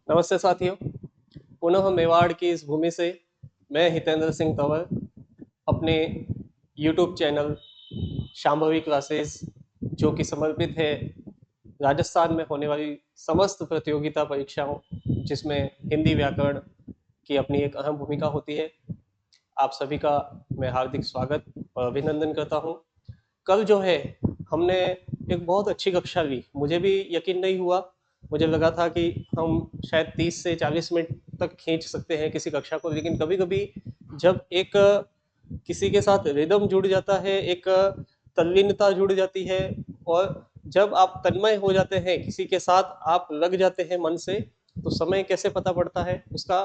नमस्ते साथियों। पुनः मेवाड़ की इस भूमि से मैं हितेंद्र सिंह तंवर अपने यूट्यूब चैनल शांभवी क्लासेस, जो कि समर्पित है राजस्थान में होने वाली समस्त प्रतियोगिता परीक्षाओं, जिसमें हिंदी व्याकरण की अपनी एक अहम भूमिका होती है। आप सभी का मैं हार्दिक स्वागत और अभिनंदन करता हूं। कल जो है हमने एक बहुत अच्छी कक्षा ली। मुझे भी यकीन नहीं हुआ। मुझे लगा था कि हम शायद 30 से 40 मिनट तक खींच सकते हैं किसी कक्षा को, लेकिन कभी कभी जब एक किसी के साथ रिदम जुड़ जाता है, एक तल्लीनता जुड़ जाती है, और जब आप तन्मय हो जाते हैं, किसी के साथ आप लग जाते हैं मन से, तो समय कैसे पता पड़ता है उसका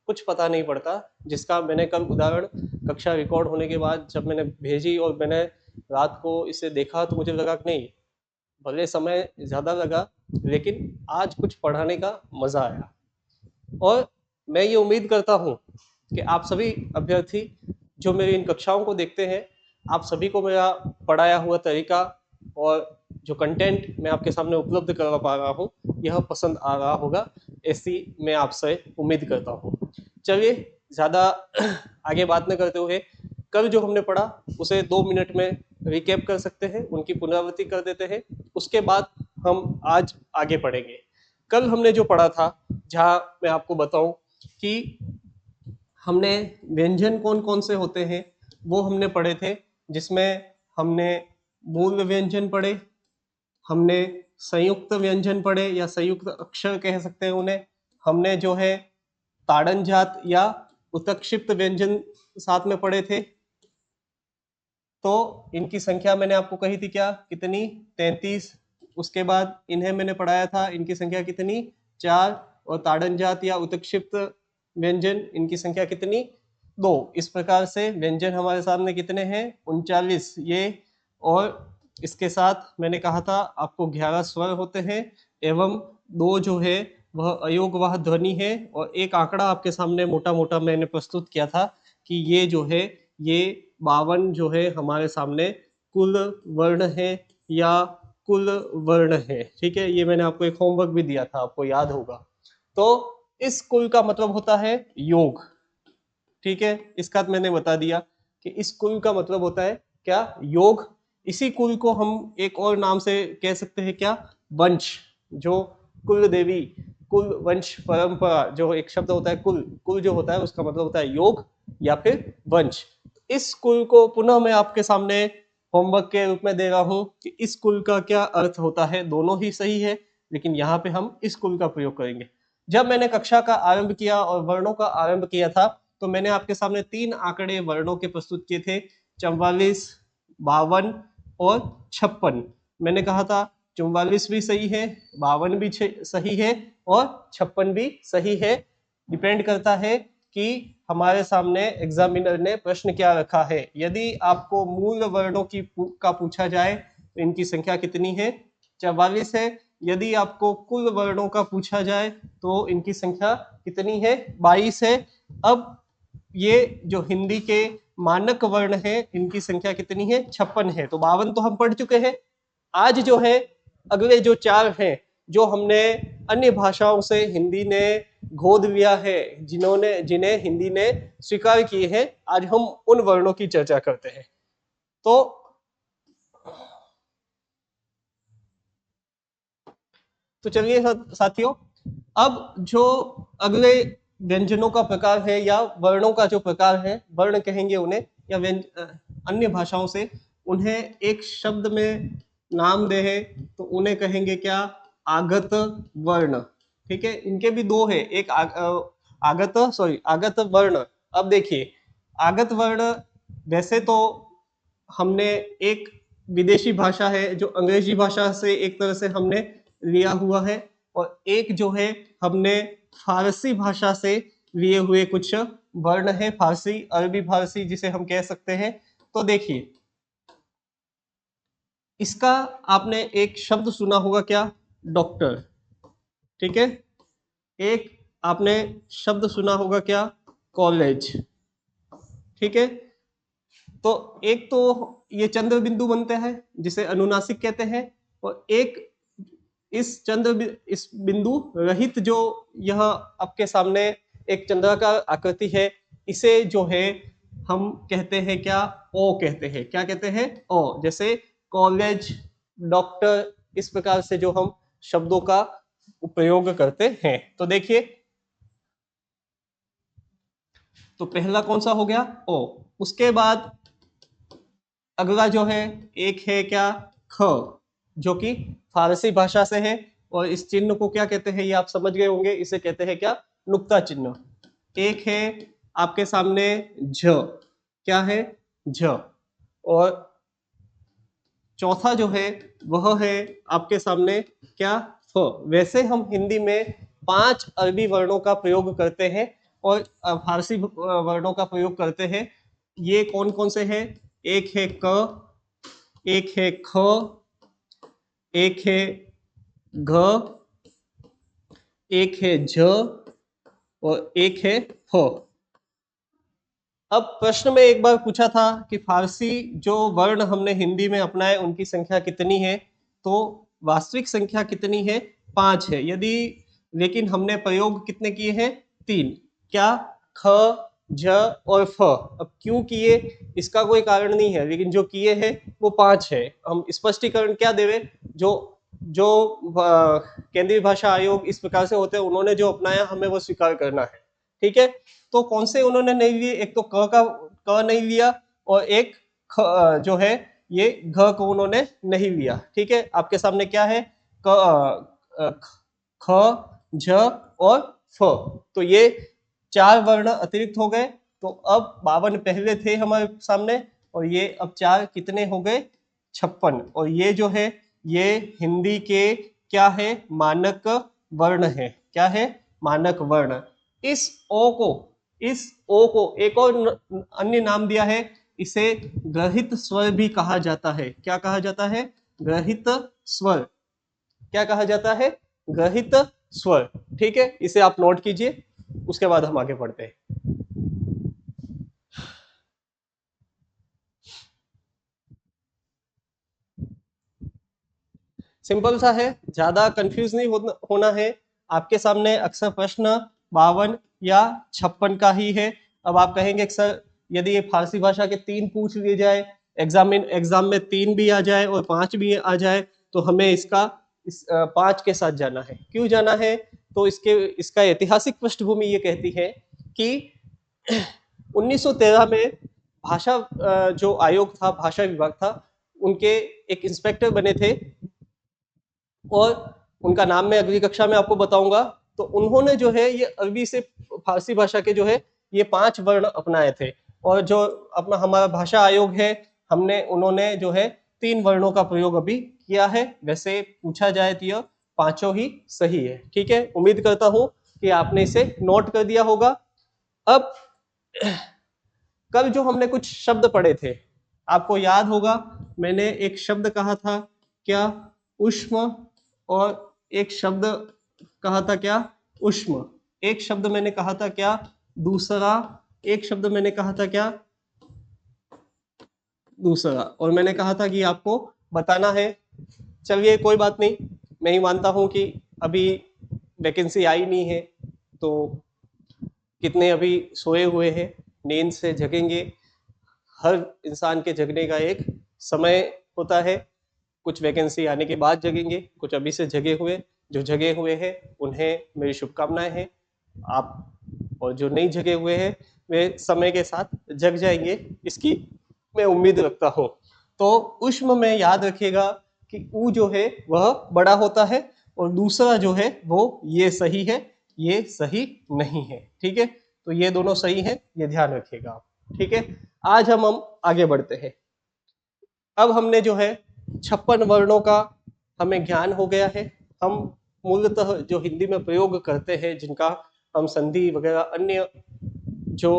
कुछ पता नहीं पड़ता। जिसका मैंने कल उदाहरण कक्षा रिकॉर्ड होने के बाद जब मैंने भेजी और मैंने रात को इसे देखा, तो मुझे लगा कि नहीं, भले समय ज़्यादा लगा, लेकिन आज कुछ पढ़ाने का मज़ा आया। और मैं ये उम्मीद करता हूँ कि आप सभी अभ्यर्थी जो मेरी इन कक्षाओं को देखते हैं, आप सभी को मेरा पढ़ाया हुआ तरीका और जो कंटेंट मैं आपके सामने उपलब्ध करवा पा रहा हूँ, यह पसंद आ रहा होगा, ऐसी मैं आपसे उम्मीद करता हूँ। चलिए, ज़्यादा आगे बात न करते हुए कल जो हमने पढ़ा उसे 2 मिनट में रिकैप कर सकते हैं, उनकी पुनरावृत्ति कर देते हैं। उसके बाद हम आज आगे पढ़ेंगे। कल हमने जो पढ़ा था, जहाँ मैं आपको बताऊं कि हमने व्यंजन कौन कौन से होते हैं वो हमने पढ़े थे, जिसमें हमने मूल व्यंजन पढ़े, हमने संयुक्त व्यंजन पढ़े या संयुक्त अक्षर कह सकते हैं उन्हें, हमने जो है ताड़न जात या उत्क्षिप्त व्यंजन साथ में पढ़े थे। तो इनकी संख्या मैंने आपको कही थी क्या, कितनी, 33। उसके बाद इन्हें मैंने पढ़ाया था, इनकी संख्या कितनी, 4। और ताड़न जात या उत्क्षिप्त व्यंजन, इनकी संख्या कितनी, 2। इस प्रकार से व्यंजन हमारे सामने कितने हैं, 39 ये। और इसके साथ मैंने कहा था आपको 11 स्वर होते हैं, एवं 2 जो है वह अयोगवाह ध्वनि है, और एक आंकड़ा आपके सामने मोटा मोटा मैंने प्रस्तुत किया था कि ये जो है, ये 52 जो है हमारे सामने कुल वर्ण है या कुल वर्ण है। ठीक है, ये मैंने आपको एक होमवर्क भी दिया था, आपको याद होगा। तो इस कुल का मतलब होता है योग। ठीक है, इसका मैंने बता दिया कि इस कुल का मतलब होता है क्या, योग। इसी कुल को हम एक और नाम से कह सकते हैं क्या, वंश। जो कुल देवी, कुल वंश परंपरा, जो एक शब्द होता है कुल, कुल जो होता है उसका मतलब होता है योग या फिर वंश। इस कुल को पुनः मैं आपके सामने होमवर्क के रूप में दे रहा हूं कि इस कुल का क्या अर्थ होता है। दोनों ही सही है, लेकिन यहाँ पे हम इस कुल का प्रयोग करेंगे। जब मैंने कक्षा का आरंभ किया और वर्णों का आरंभ किया था, तो मैंने आपके सामने 3 आंकड़े वर्णों के प्रस्तुत किए थे, 44, 52 और 56। मैंने कहा था 44 भी सही है, 52 भी सही है और 56 भी सही है। डिपेंड करता है कि हमारे सामने एग्जामिनर ने प्रश्न क्या रखा है। यदि आपको मूल वर्णों का पूछा जाए तो इनकी संख्या कितनी है, 44 है। यदि आपको कुल वर्णों का पूछा जाए तो इनकी संख्या कितनी है, 22 है। अब ये जो हिंदी के मानक वर्ण है, इनकी संख्या कितनी है, 56 है। तो 52 तो हम पढ़ चुके हैं। आज जो है अगले जो 4 हैं, जो हमने अन्य भाषाओं से हिंदी ने गोद लिया है, जिन्हें हिंदी ने स्वीकार किए हैं, आज हम उन वर्णों की चर्चा करते हैं। तो चलिए साथियों, अब जो अगले व्यंजनों का प्रकार है या वर्णों का जो प्रकार है, वर्ण कहेंगे उन्हें, या अन्य भाषाओं से उन्हें एक शब्द में नाम दे है तो उन्हें कहेंगे क्या, आगत वर्ण। ठीक है, इनके भी 2 है, एक आगत वर्ण। अब देखिए, आगत वर्ण वैसे तो हमने एक विदेशी भाषा है जो अंग्रेजी भाषा से एक तरह से हमने लिया हुआ है, और एक जो है हमने फारसी भाषा से लिए हुए कुछ वर्ण है, फारसी, अरबी फारसी जिसे हम कह सकते हैं। तो देखिए, इसका आपने एक शब्द सुना होगा क्या, डॉक्टर। ठीक है, एक आपने शब्द सुना होगा क्या, कॉलेज। ठीक है, तो एक तो ये चंद्र बिंदु बनते हैं जिसे अनुनासिक कहते हैं, और एक इस बिंदु रहित जो यह आपके सामने एक चंद्राकार आकृति है, इसे जो है हम कहते हैं क्या, ओ कहते हैं। क्या कहते हैं? ओ। जैसे कॉलेज, डॉक्टर, इस प्रकार से जो हम शब्दों का उपयोग करते हैं। तो देखिए, तो पहला कौन सा हो गया? ओ। उसके बाद अगला जो है एक है क्या, ख, जो कि फारसी भाषा से है। और इस चिन्ह को क्या कहते हैं ये आप समझ गए होंगे, इसे कहते हैं क्या, नुक्ता चिन्ह। एक है आपके सामने झ, क्या है, झ। और चौथा जो है वह है आपके सामने क्या, फ। वैसे हम हिंदी में 5 अरबी वर्णों का प्रयोग करते हैं और फारसी वर्णों का प्रयोग करते हैं। ये कौन कौन से हैं? एक है क, एक है ख, एक है घ, एक है झ और एक है फ। अब प्रश्न में एक बार पूछा था कि फारसी जो वर्ण हमने हिंदी में अपनाए उनकी संख्या कितनी है, तो वास्तविक संख्या कितनी है? 5 है। यदि, लेकिन हमने प्रयोग कितने किए हैं? 3। क्या? ख, झ और फ। अब क्यों किए इसका कोई कारण नहीं है, लेकिन जो किए हैं वो 5 है। हम स्पष्टीकरण क्या देवे, जो जो केंद्रीय भाषा आयोग इस प्रकार से होते हैं, उन्होंने जो अपनाया हमें वो स्वीकार करना है। ठीक है, तो कौन से उन्होंने नहीं लिए? एक तो क नहीं लिया और एक जो है ये घ को उन्होंने नहीं लिया। ठीक है, आपके सामने क्या है, ख, झ और फ। तो ये 4 वर्ण अतिरिक्त हो गए। तो अब 52 पहले थे हमारे सामने और ये अब 4 कितने हो गए? 56। और ये जो है ये हिंदी के क्या है, मानक वर्ण है। क्या है? मानक वर्ण। इस ओ को एक और अन्य नाम दिया है, इसे ग्रहित स्वर भी कहा जाता है। क्या कहा जाता है? ग्रहित स्वर। क्या कहा जाता है? ग्रहित स्वर। ठीक है, इसे आप नोट कीजिए, उसके बाद हम आगे बढ़ते हैं। सिंपल सा है, ज्यादा कंफ्यूज नहीं होना है। आपके सामने अक्सर प्रश्न 52 या 56 का ही है। अब आप कहेंगे सर यदि ये फारसी भाषा के 3 पूछ लिए जाए, एग्जाम में 3 भी आ जाए और 5 भी आ जाए, तो हमें इसका 5 के साथ जाना है। क्यों जाना है? तो इसका ऐतिहासिक पृष्ठभूमि ये कहती है कि 1913 में भाषा जो आयोग था, भाषा विभाग था, उनके एक इंस्पेक्टर बने थे और उनका नाम मैं अगली कक्षा में आपको बताऊंगा। तो उन्होंने जो है ये अरबी से फारसी भाषा के जो है ये 5 वर्ण अपनाए थे। और जो अपना हमारा भाषा आयोग है, उन्होंने जो है 3 वर्णों का प्रयोग अभी किया है। वैसे पूछा जाए तो यह 5 ही सही है। ठीक है, उम्मीद करता हूं कि आपने इसे नोट कर दिया होगा। अब कल जो हमने कुछ शब्द पढ़े थे, आपको याद होगा मैंने एक शब्द कहा था क्या, उष्म, और एक शब्द कहा था क्या, उष्म। एक शब्द मैंने कहा था क्या, दूसरा। एक शब्द मैंने कहा था क्या, दूसरा। और मैंने कहा था कि आपको बताना है। चलिए कोई बात नहीं, मैं ही मानता हूं कि अभी वैकेंसी आई नहीं है, तो कितने अभी सोए हुए हैं, नींद से जगेंगे। हर इंसान के जगने का एक समय होता है। कुछ वैकेंसी आने के बाद जगेंगे, कुछ अभी से जगे हुए। जो जगे हुए हैं उन्हें मेरी शुभकामनाएं हैं। आप और जो नहीं जगे हुए हैं वे समय के साथ जग जाएंगे, इसकी मैं उम्मीद रखता हूँ। तो उष्म में याद रखिएगा कि ऊ जो है वह बड़ा होता है और दूसरा जो है वो ये सही है, ये सही नहीं है। ठीक है, तो ये दोनों सही है, ये ध्यान रखिएगा आप। ठीक है, आज हम आगे बढ़ते हैं। अब हमने जो है 56 वर्णों का हमें ज्ञान हो गया है। हम मूलतः जो हिंदी में प्रयोग करते हैं, जिनका हम संधि वगैरह अन्य जो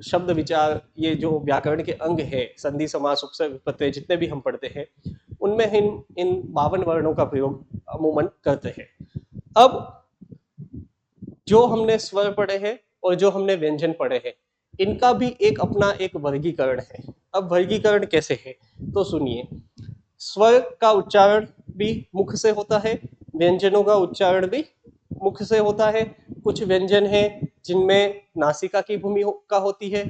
शब्द विचार, ये जो व्याकरण के अंग है, संधि समास उपसर्ग विप्रत्यय जितने भी हम पढ़ते हैं, उनमें इन 52 वर्णों का प्रयोग अमूमन करते हैं। अब जो हमने स्वर पढ़े हैं और जो हमने व्यंजन पढ़े हैं, इनका भी एक अपना एक वर्गीकरण है। अब वर्गीकरण कैसे है तो सुनिए। स्वर का उच्चारण भी मुख से होता है, व्यंजनों का उच्चारण भी मुख से होता है। कुछ व्यंजन हैं जिनमें नासिका की भूमिका होती है,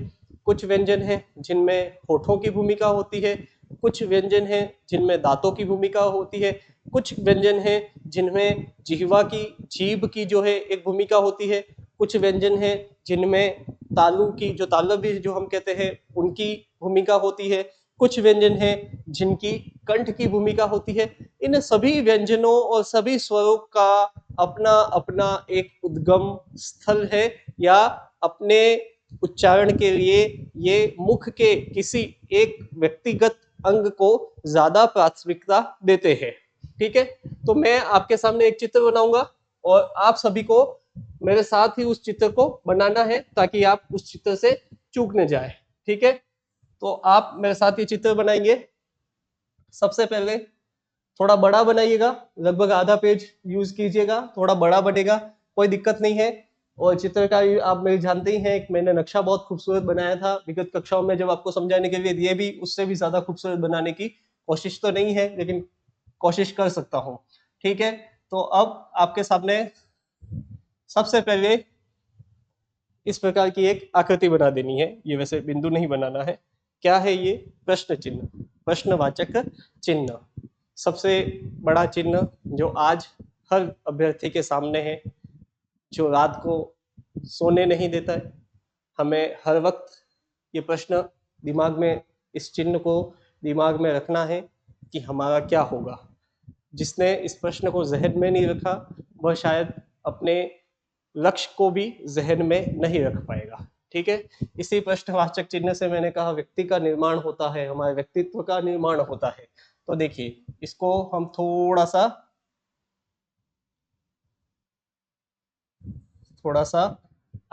कुछ व्यंजन हैं जिनमें होठों की भूमिका होती है, कुछ व्यंजन हैं जिनमें दांतों की भूमिका होती है, कुछ व्यंजन हैं जिनमें जिह्वा की जीभ की जो है एक भूमिका होती है, कुछ व्यंजन हैं जिनमें तालु की जो तालव्य जो हम कहते हैं उनकी भूमिका होती है, कुछ व्यंजन हैं जिनकी कंठ की भूमिका होती है। इन सभी व्यंजनों और सभी स्वरों का अपना अपना एक उद्गम स्थल है, या अपने उच्चारण के लिए ये मुख के किसी एक व्यक्तिगत अंग को ज्यादा प्राथमिकता देते हैं। ठीक है, तो मैं आपके सामने एक चित्र बनाऊंगा और आप सभी को मेरे साथ ही उस चित्र को बनाना है ताकि आप उस चित्र से चूक न जाए। ठीक है, तो आप मेरे साथ ये चित्र बनाएंगे। सबसे पहले थोड़ा बड़ा बनाइएगा, लगभग आधा पेज यूज कीजिएगा, थोड़ा बड़ा बनेगा, कोई दिक्कत नहीं है। और चित्रकारी आप मेरे जानते ही हैं, मैंने नक्शा बहुत खूबसूरत बनाया था विगत कक्षाओं में जब आपको समझाने के लिए, ये भी उससे भी ज्यादा खूबसूरत बनाने की कोशिश तो नहीं है लेकिन कोशिश कर सकता हूँ। ठीक है, तो अब आपके सामने सबसे पहले इस प्रकार की एक आकृति बना देनी है। ये वैसे बिंदु नहीं बनाना है। क्या है ये? प्रश्न चिन्ह, प्रश्नवाचक चिन्ह, सबसे बड़ा चिन्ह जो आज हर अभ्यर्थी के सामने है, जो रात को सोने नहीं देता है। हमें हर वक्त ये प्रश्न दिमाग में, इस चिन्ह को दिमाग में रखना है कि हमारा क्या होगा। जिसने इस प्रश्न को जहन में नहीं रखा वह शायद अपने लक्ष्य को भी जहन में नहीं रख पाएगा। ठीक है, इसी प्रश्नवाचक चिन्ह से मैंने कहा व्यक्ति का निर्माण होता है, हमारे व्यक्तित्व का निर्माण होता है। तो देखिए, इसको हम थोड़ा सा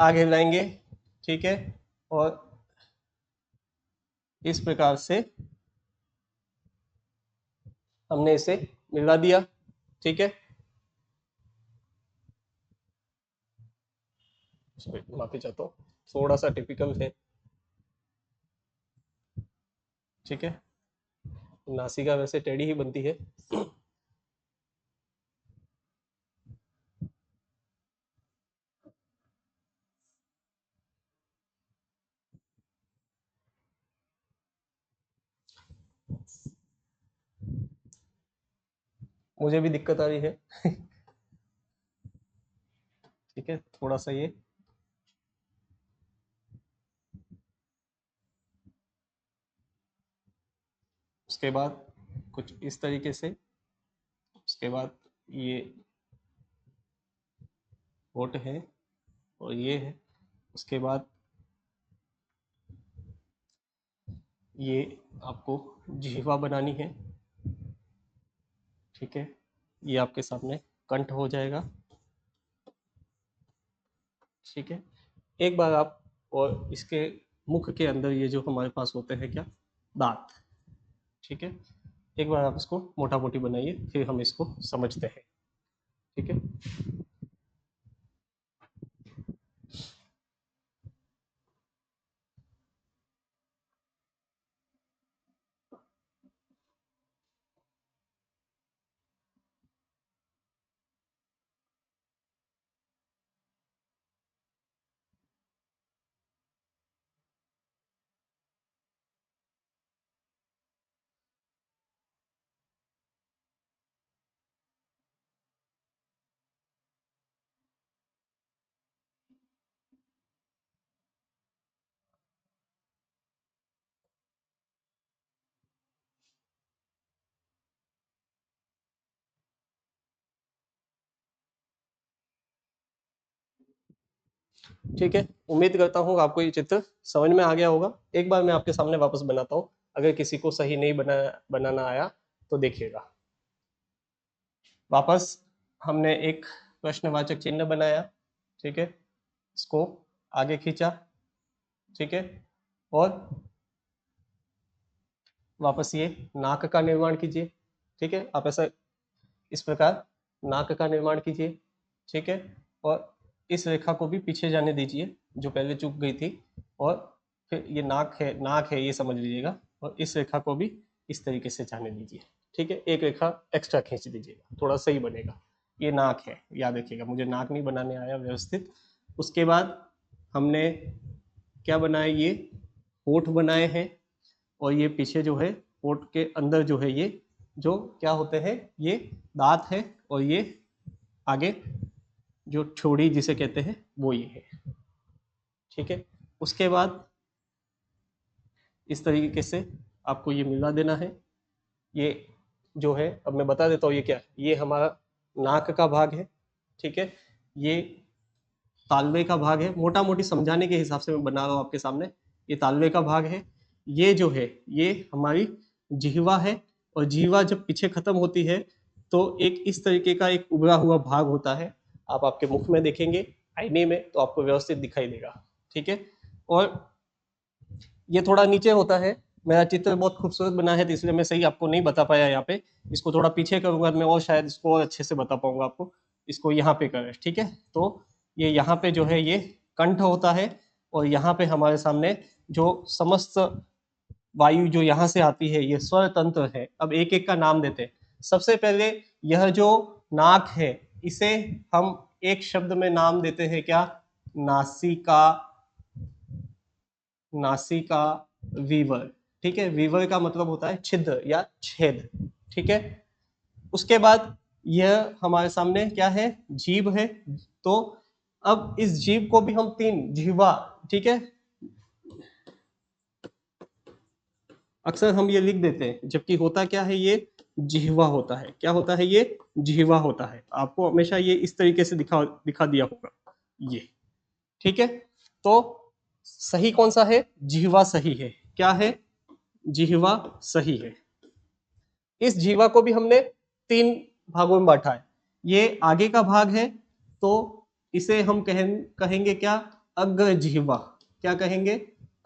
आगे लाएंगे। ठीक है, और इस प्रकार से हमने इसे मिला दिया। ठीक है, माफी चाहता हूँ, थोड़ा सा टिपिकल है। ठीक है, नासिका वैसे टेढ़ी ही बनती है। मुझे भी दिक्कत आ रही है। ठीक है, थोड़ा सा ये उसके बाद कुछ इस तरीके से, उसके बाद ये होठ है और ये है, उसके बाद ये आपको जिह्वा बनानी है। ठीक है, ये आपके सामने कंठ हो जाएगा। ठीक है, एक बार आप, और इसके मुख के अंदर ये जो हमारे पास होते हैं क्या, दांत। ठीक है, एक बार आप इसको मोटा मोटी बनाइए, फिर हम इसको समझते हैं। ठीक है, ठीक है, उम्मीद करता हूँ आपको ये चित्र समझ में आ गया होगा। एक बार मैं आपके सामने वापस बनाता हूँ, अगर किसी को सही नहीं बनाना आया तो देखिएगा। वापस हमने एक प्रश्नवाचक चिन्ह बनाया। ठीक है, इसको आगे खींचा। ठीक है, और वापस ये नाक का निर्माण कीजिए। ठीक है, आप ऐसा इस प्रकार नाक का निर्माण कीजिए। ठीक है, और इस रेखा को भी पीछे जाने दीजिए जो पहले चूक गई थी, और फिर ये नाक है ये समझ लीजिएगा, और इस रेखा को भी इस तरीके से जाने दीजिए। ठीक है, एक रेखा एक्स्ट्रा खींच दीजिएगा, थोड़ा सही बनेगा। ये नाक है, याद रखिएगा, मुझे नाक नहीं बनाने आया व्यवस्थित। उसके बाद हमने क्या बनाया, ये होठ बनाए हैं, और ये पीछे जो है होठ के अंदर जो है ये जो क्या होते हैं, ये दांत है, और ये आगे जो छोड़ी जिसे कहते हैं वो ये है। ठीक है, उसके बाद इस तरीके से आपको ये मिला देना है। ये जो है, अब मैं बता देता हूँ ये क्या है। ये हमारा नाक का भाग है, ठीक है, ये तालवे का भाग है, मोटा मोटी समझाने के हिसाब से मैं बना रहा हूँ आपके सामने। ये तालवे का भाग है, ये जो है ये हमारी जिह्वा है, और जिह्वा जब पीछे खत्म होती है तो एक इस तरीके का एक उभरा हुआ भाग होता है। आप आपके मुख में देखेंगे आईने में तो आपको व्यवस्थित दिखाई देगा। ठीक है, और ये थोड़ा नीचे होता है। मेरा चित्र बहुत खूबसूरत बना है तो इसलिए मैं सही आपको नहीं बता पाया यहाँ पे। इसको थोड़ा पीछे करूंगा मैं और शायद इसको और अच्छे से बता पाऊंगा आपको। इसको यहाँ पे करें, ठीक है। तो ये यहाँ पे जो है ये कंठ होता है, और यहाँ पे हमारे सामने जो समस्त वायु जो यहाँ से आती है ये स्वर तंत्र है। अब एक एक का नाम देते हैं। सबसे पहले यह जो नाक है इसे हम एक शब्द में नाम देते हैं, क्या? नासिका। नासिका वीवर। ठीक है, वीवर का मतलब होता है छिद्र या छेद। ठीक है, उसके बाद यह हमारे सामने क्या है, जीभ है। तो अब इस जीभ को भी हम तीन, जिह्वा, ठीक है, अक्सर हम ये लिख देते हैं, जबकि होता क्या है, ये जिह्वा होता है। क्या होता है, ये जिह्वा होता है। आपको हमेशा ये इस तरीके से दिखा दिया होगा ये। ठीक है, तो सही कौन सा है? जिह्वा सही है। क्या है? जिह्वा सही है। इस जिह्वा को भी हमने तीन भागों में बांटा है। ये आगे का भाग है तो इसे हम कहेंगे क्या? अग्र जिह्वा। क्या कहेंगे?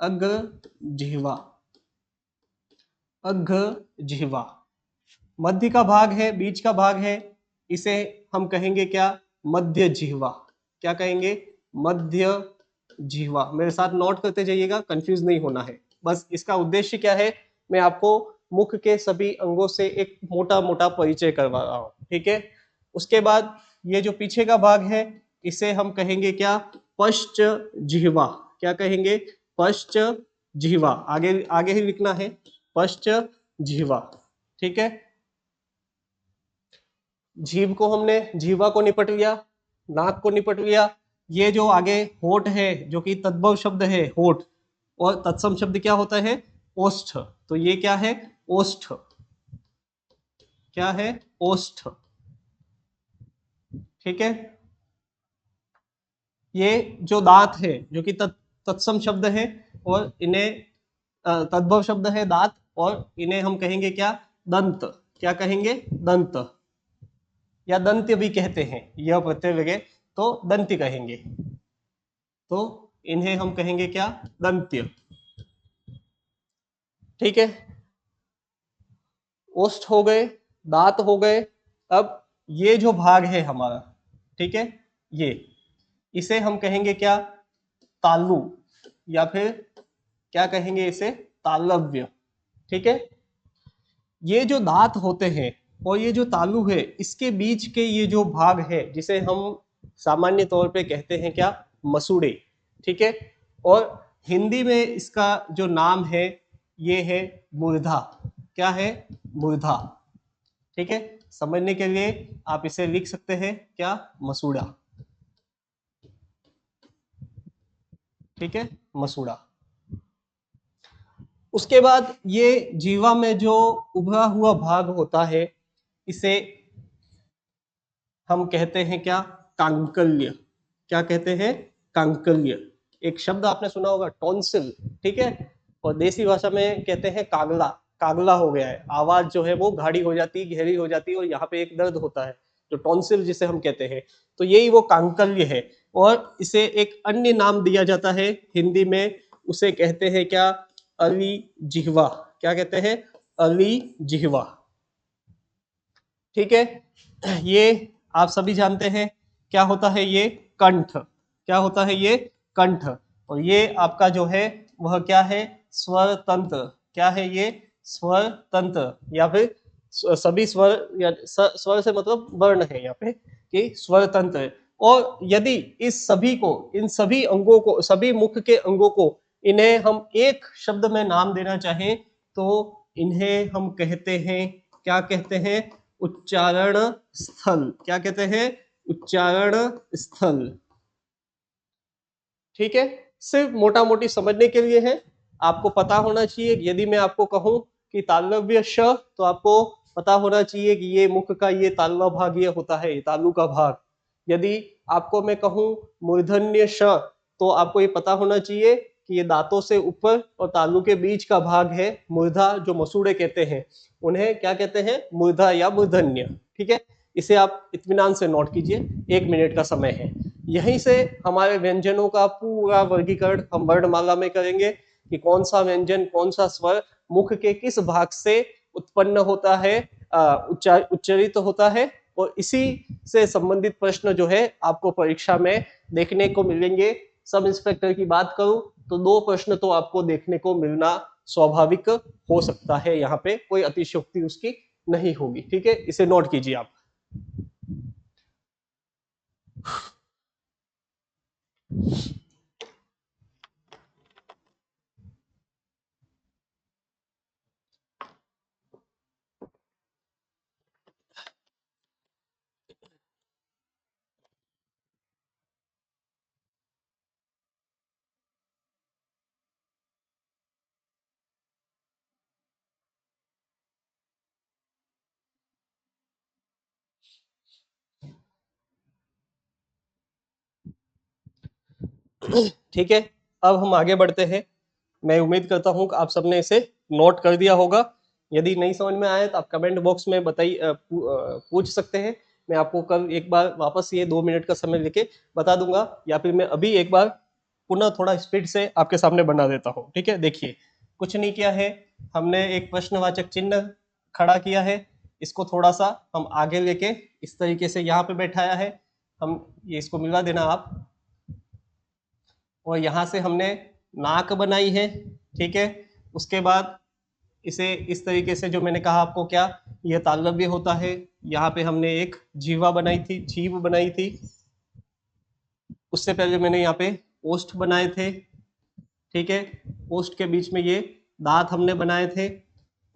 अग्र जिह्वा। अग्र जिह्वा। मध्य का भाग है, बीच का भाग है, इसे हम कहेंगे क्या? मध्य जिह्वा। क्या कहेंगे? मध्य जिह्वा। मेरे साथ नोट करते जाइएगा, कंफ्यूज नहीं होना है। बस इसका उद्देश्य क्या है, मैं आपको मुख के सभी अंगों से एक मोटा मोटा परिचय करवा रहा हूं। ठीक है, उसके बाद ये जो पीछे का भाग है इसे हम कहेंगे क्या? पश्च जिह्वा। क्या कहेंगे? पश्च जिह्वा। आगे आगे ही लिखना है, पश्च जिह्वा। ठीक है, जीभ को हमने, जीवा को निपट लिया, नाक को निपट लिया। ये जो आगे होठ है जो कि तद्भव शब्द है होठ, और तत्सम शब्द क्या होता है? ओष्ठ। तो ये क्या है? ओष्ठ। क्या है? ओष्ठ। ठीक है, ये जो दांत है जो कि तत्सम शब्द है, और इन्हें तद्भव शब्द है दांत, और इन्हें हम कहेंगे क्या? दंत। क्या कहेंगे? दंत, या दंत्य भी कहते हैं। यह प्रत्यय लगे तो दंत्य कहेंगे। तो इन्हें हम कहेंगे क्या? दंत्य। ठीक है, ओष्ठ हो गए, दांत हो गए। अब ये जो भाग है हमारा, ठीक है, ये, इसे हम कहेंगे क्या? तालु, या फिर क्या कहेंगे इसे? तालव्य। ठीक है, ये जो दांत होते हैं और ये जो तालु है, इसके बीच के ये जो भाग है जिसे हम सामान्य तौर पे कहते हैं क्या? मसूड़े। ठीक है, और हिंदी में इसका जो नाम है ये है मूर्धा। क्या है? मूर्धा। ठीक है, समझने के लिए आप इसे लिख सकते हैं क्या? मसूड़ा। ठीक है, मसूड़ा। उसके बाद ये जीवा में जो उभरा हुआ भाग होता है इसे हम कहते हैं क्या? कांकल्य। क्या कहते हैं? कांकल्य। एक शब्द आपने सुना होगा, टॉन्सिल। ठीक है, और देसी भाषा में कहते हैं कागला। कागला हो गया है, आवाज जो है वो गाढ़ी हो जाती है, गहरी हो जाती है, और यहाँ पे एक दर्द होता है जो टॉन्सिल जिसे हम कहते हैं। तो यही वो कांकल्य है, और इसे एक अन्य नाम दिया जाता है हिंदी में, उसे कहते हैं क्या? अली जिह्वा। क्या कहते हैं? अली जिह्वा। ठीक है, ये आप सभी जानते हैं क्या होता है? ये कंठ। क्या होता है? ये कंठ। और ये आपका जो है वह क्या है? स्वर तंत्र। क्या है ये? स्वर तंत्र, या फिर सभी स्वर या स्वर से मतलब वर्ण है यहाँ पे कि स्वर तंत्र है। और यदि इस सभी को, इन सभी अंगों को, सभी मुख के अंगों को, इन्हें हम एक शब्द में नाम देना चाहें तो इन्हें हम कहते हैं, क्या कहते हैं? उच्चारण स्थल। क्या कहते हैं? उच्चारण स्थल। ठीक है, सिर्फ मोटा मोटी समझने के लिए है, आपको पता होना चाहिए। यदि मैं आपको कहूं कि तालव्य श, तो आपको पता होना चाहिए कि ये मुख का ये तालवा भाग ये होता है, तालु का भाग। यदि आपको मैं कहूं मूर्धन्य श, तो आपको ये पता होना चाहिए कि ये दांतों से ऊपर और तालु के बीच का भाग है, मूर्धा, जो मसूड़े कहते हैं, उन्हें क्या कहते हैं? मूर्धा या मूर्धन्य। ठीक है, इसे आप इत्मीनान से नोट कीजिए, 1 मिनट का समय है। यहीं से हमारे व्यंजनों का पूरा वर्गीकरण हम वर्णमाला में करेंगे कि कौन सा व्यंजन, कौन सा स्वर मुख के किस भाग से उत्पन्न होता है, उच्चारित होता है। और इसी से संबंधित प्रश्न जो है आपको परीक्षा में देखने को मिलेंगे। सब इंस्पेक्टर की बात करूं तो 2 प्रश्न तो आपको देखने को मिलना स्वाभाविक हो सकता है, यहाँ पे कोई अतिशयोक्ति उसकी नहीं होगी। ठीक है, इसे नोट कीजिए आप। ठीक है, अब हम आगे बढ़ते हैं। मैं उम्मीद करता हूं कि आप सबने इसे नोट कर दिया होगा। यदि नहीं समझ में आए तो आप कमेंट बॉक्स में बताइए, पूछ सकते हैं। मैं आपको कल एक बार वापस ये 2 मिनट का समय लेके बता दूंगा, या फिर मैं अभी एक बार पुनः थोड़ा स्पीड से आपके सामने बना देता हूँ। ठीक है, देखिए, कुछ नहीं किया है, हमने एक प्रश्नवाचक चिन्ह खड़ा किया है, इसको थोड़ा सा हम आगे लेके इस तरीके से यहाँ पे बैठाया है। हम ये इसको मिला देना आप। और यहाँ से हमने नाक बनाई है। ठीक है, उसके बाद इसे इस तरीके से, जो मैंने कहा आपको, क्या यह तालव्य होता है। यहाँ पे हमने एक जीवा बनाई थी, जीव बनाई थी। उससे पहले मैंने यहाँ पे ओष्ठ बनाए थे। ठीक है, ओष्ठ के बीच में ये दांत हमने बनाए थे,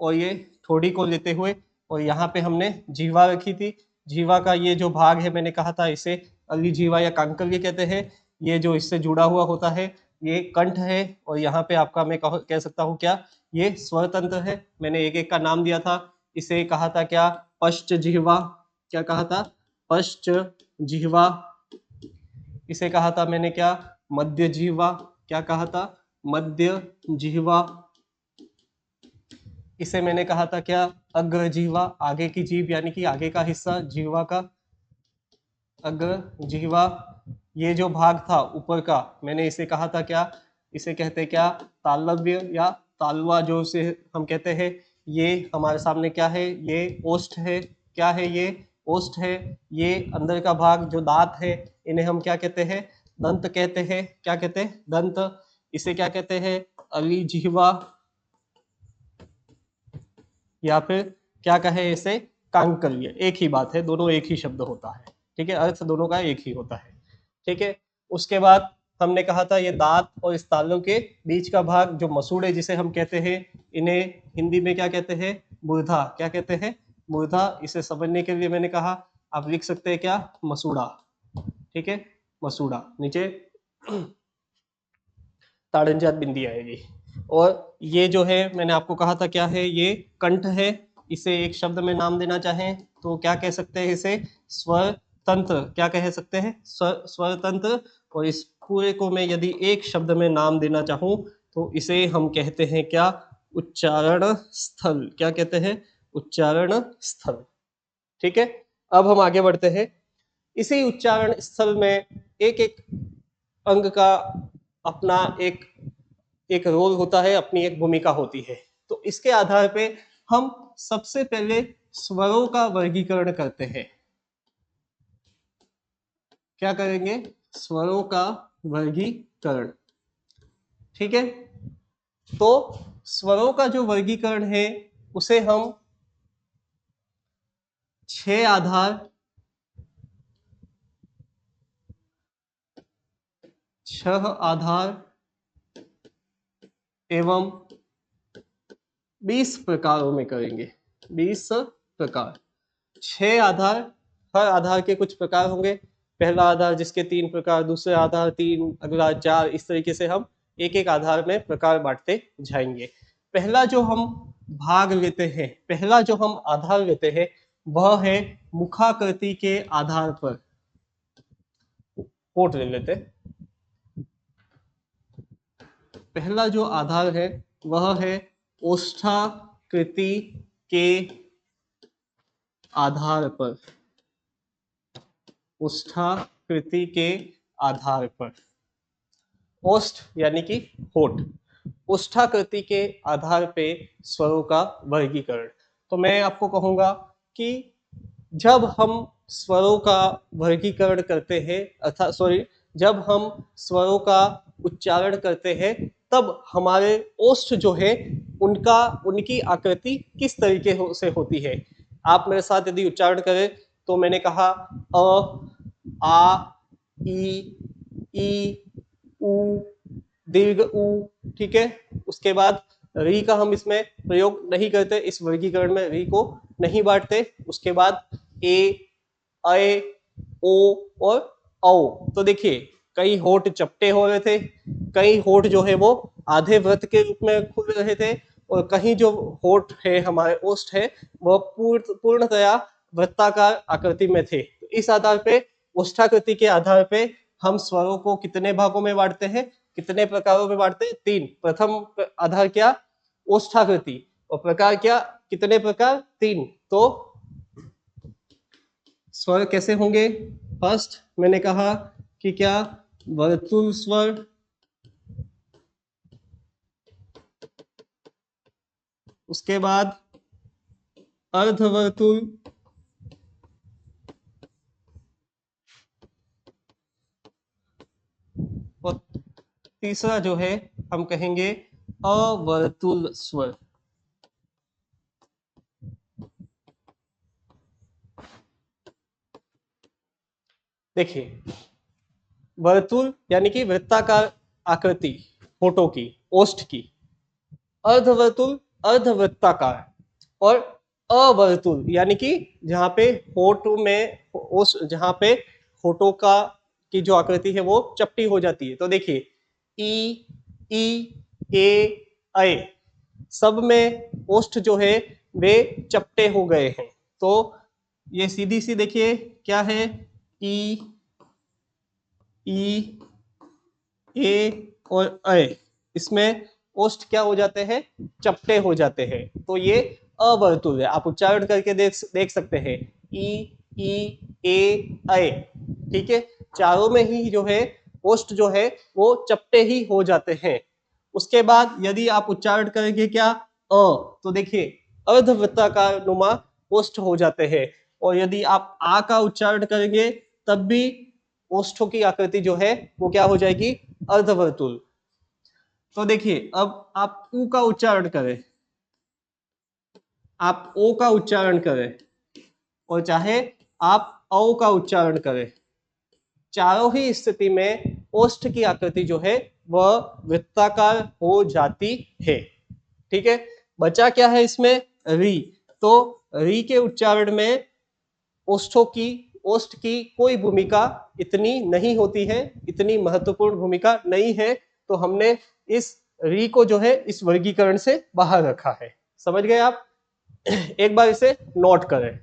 और ये ठोड़ी को लेते हुए, और यहाँ पे हमने जीवा रखी थी। जीवा का ये जो भाग है, मैंने कहा था इसे अली जीवा या कांकल्य कहते हैं। ये जो इससे जुड़ा हुआ होता है ये कंठ है, और यहाँ पे आपका मैं कह सकता हूँ क्या, ये स्वर तंत्र है। मैंने एक एक का नाम दिया था, इसे कहा था क्या? पश्च जिह्वा। क्या कहा था? पश्च जिह्वा। इसे कहा था मैंने क्या? मध्य जिह्वा। क्या कहा था? मध्य जिह्वा। इसे मैंने कहा था क्या? अग्र जिह्वा, आगे की जीभ यानी कि आगे का हिस्सा जिह्वा का, अग्र जिह्वा। ये जो भाग था ऊपर का, मैंने इसे कहा था क्या? इसे कहते क्या? तालव्य या तालवा, जो इसे हम कहते हैं। ये हमारे सामने क्या है? ये ओष्ठ है। क्या है ये? ओष्ठ है। ये अंदर का भाग जो दांत है, इन्हें हम क्या कहते हैं? दंत कहते हैं। क्या कहते हैं? दंत। इसे क्या कहते हैं? अली जिह्वा, या फिर क्या कहे इसे? कांकल्य। एक ही बात है, दोनों एक ही शब्द होता है। ठीक है, अर्थ दोनों का एक ही होता है। ठीक है, उसके बाद हमने कहा था ये दांत और इस तालू के बीच का भाग जो मसूड़े जिसे हम कहते हैं, इन्हें हिंदी में क्या कहते हैं? मूर्धा। क्या कहते हैं? मूर्धा। इसे समझने के लिए मैंने कहा आप लिख सकते हैं क्या? मसूड़ा। ठीक है, मसूड़ा। नीचे ताड़नजात बिंदी आएगी। और ये जो है मैंने आपको कहा था क्या है? ये कंठ है। इसे एक शब्द में नाम देना चाहें तो क्या कह सकते हैं इसे? स्वर तंत्र। क्या कह सकते हैं? स्वर तंत्र। और इस पूरे को मैं यदि एक शब्द में नाम देना चाहूं तो इसे हम कहते हैं क्या? उच्चारण स्थल। क्या कहते हैं? उच्चारण स्थल। ठीक है, अब हम आगे बढ़ते हैं। इसी उच्चारण स्थल में एक एक अंग का अपना एक एक रोल होता है, अपनी एक भूमिका होती है। तो इसके आधार पे हम सबसे पहले स्वरों का वर्गीकरण करते हैं। क्या करेंगे? स्वरों का वर्गीकरण। ठीक है, तो स्वरों का जो वर्गीकरण है उसे हम 6 आधार 6 आधार एवं 20 प्रकारों में करेंगे। 20 प्रकार, 6 आधार, हर आधार के कुछ प्रकार होंगे। पहला आधार जिसके 3 प्रकार, दूसरे आधार 3, अगला 4, इस तरीके से हम एक एक आधार में प्रकार बांटते जाएंगे। पहला जो हम भाग लेते हैं, पहला जो हम आधार लेते हैं वह है मुखाकृति के आधार पर। कोट ले लेते, पहला जो आधार है वह है ओष्ठाकृति के आधार पर। ओष्ठाकृति के आधार पर, ओष्ठ यानी कि होठ, ओष्ठाकृति के आधार पे स्वरों का वर्गीकरण। तो मैं आपको कहूंगा कि जब हम स्वरों का वर्गीकरण करते हैं, अर्थात जब हम स्वरों का उच्चारण करते हैं तब हमारे ओष्ठ जो है उनकी आकृति किस तरीके से होती है। आप मेरे साथ यदि उच्चारण करें तो मैंने कहा अ, आ, ई, उ, दीर्घ उ, ठीक है। उसके बाद री का हम इसमें प्रयोग नहीं करते, इस वर्गीकरण में री को नहीं बांटते। उसके बाद ए, अ, ओ और औ। तो देखिए कई होठ चपटे हो रहे थे, कई होठ जो है वो आधे वृत्त के रूप में खुल रहे थे, और कहीं जो होठ है हमारे ओष्ठ है वह पूर्णतया वृत्ताकार आकृति में थे। तो इस आधार पे, ओष्ठाकृति के आधार पे हम स्वरों को कितने भागों में बांटते हैं, कितने प्रकारों में बांटते हैं? 3। प्रथम आधार क्या? ओष्ठाकृति। और प्रकार क्या? कितने प्रकार? 3। तो स्वर कैसे होंगे? फर्स्ट मैंने कहा कि क्या? वर्तुल स्वर, उसके बाद अर्धवर्तुल, और तीसरा जो है हम कहेंगे अवर्तुल स्वर। देखिए वर्तुल यानी कि वृत्ताकार आकृति होठों की, ओष्ठ की। अर्धवर्तुल अर्धवृत्ताकार, और अवर्तुल यानी कि जहां पे होठ में जहां पे होठों का की जो आकृति है वो चपटी हो जाती है। तो देखिए ई, ए, सब में ओष्ठ जो है वे चपटे हो गए हैं। तो ये सीधी सी देखिए क्या है, ई, ए और अ, इसमें ओष्ठ क्या हो जाते हैं? चपटे हो जाते हैं। तो ये अवर्तुल है। आप उच्चारण करके देख सकते हैं, ई, ए, अ, ठीक है। चारों में ही जो है ओष्ठ जो है वो चपटे ही हो जाते हैं। उसके बाद यदि आप उच्चारण करेंगे क्या? तो देखिए अर्धवृत्ताकार नुमा ओष्ठ हो जाते हैं। और यदि आप आ का उच्चारण करेंगे तब भी ओष्ठों की आकृति जो है वो क्या हो जाएगी? अर्धवर्तुल। तो देखिए अब आप उ का उच्चारण करें, आप ओ का उच्चारण करें, और चाहे आप औ का उच्चारण करें, चारों ही स्थिति में ओष्ठ की आकृति जो है वह वृत्ताकार हो जाती है। ठीक है। बचा क्या है इसमें? री। तो री के उच्चारण में ओष्ठ की कोई भूमिका इतनी नहीं होती है, इतनी महत्वपूर्ण भूमिका नहीं है। तो हमने इस री को जो है इस वर्गीकरण से बाहर रखा है। समझ गए आप? एक बार इसे नोट करें,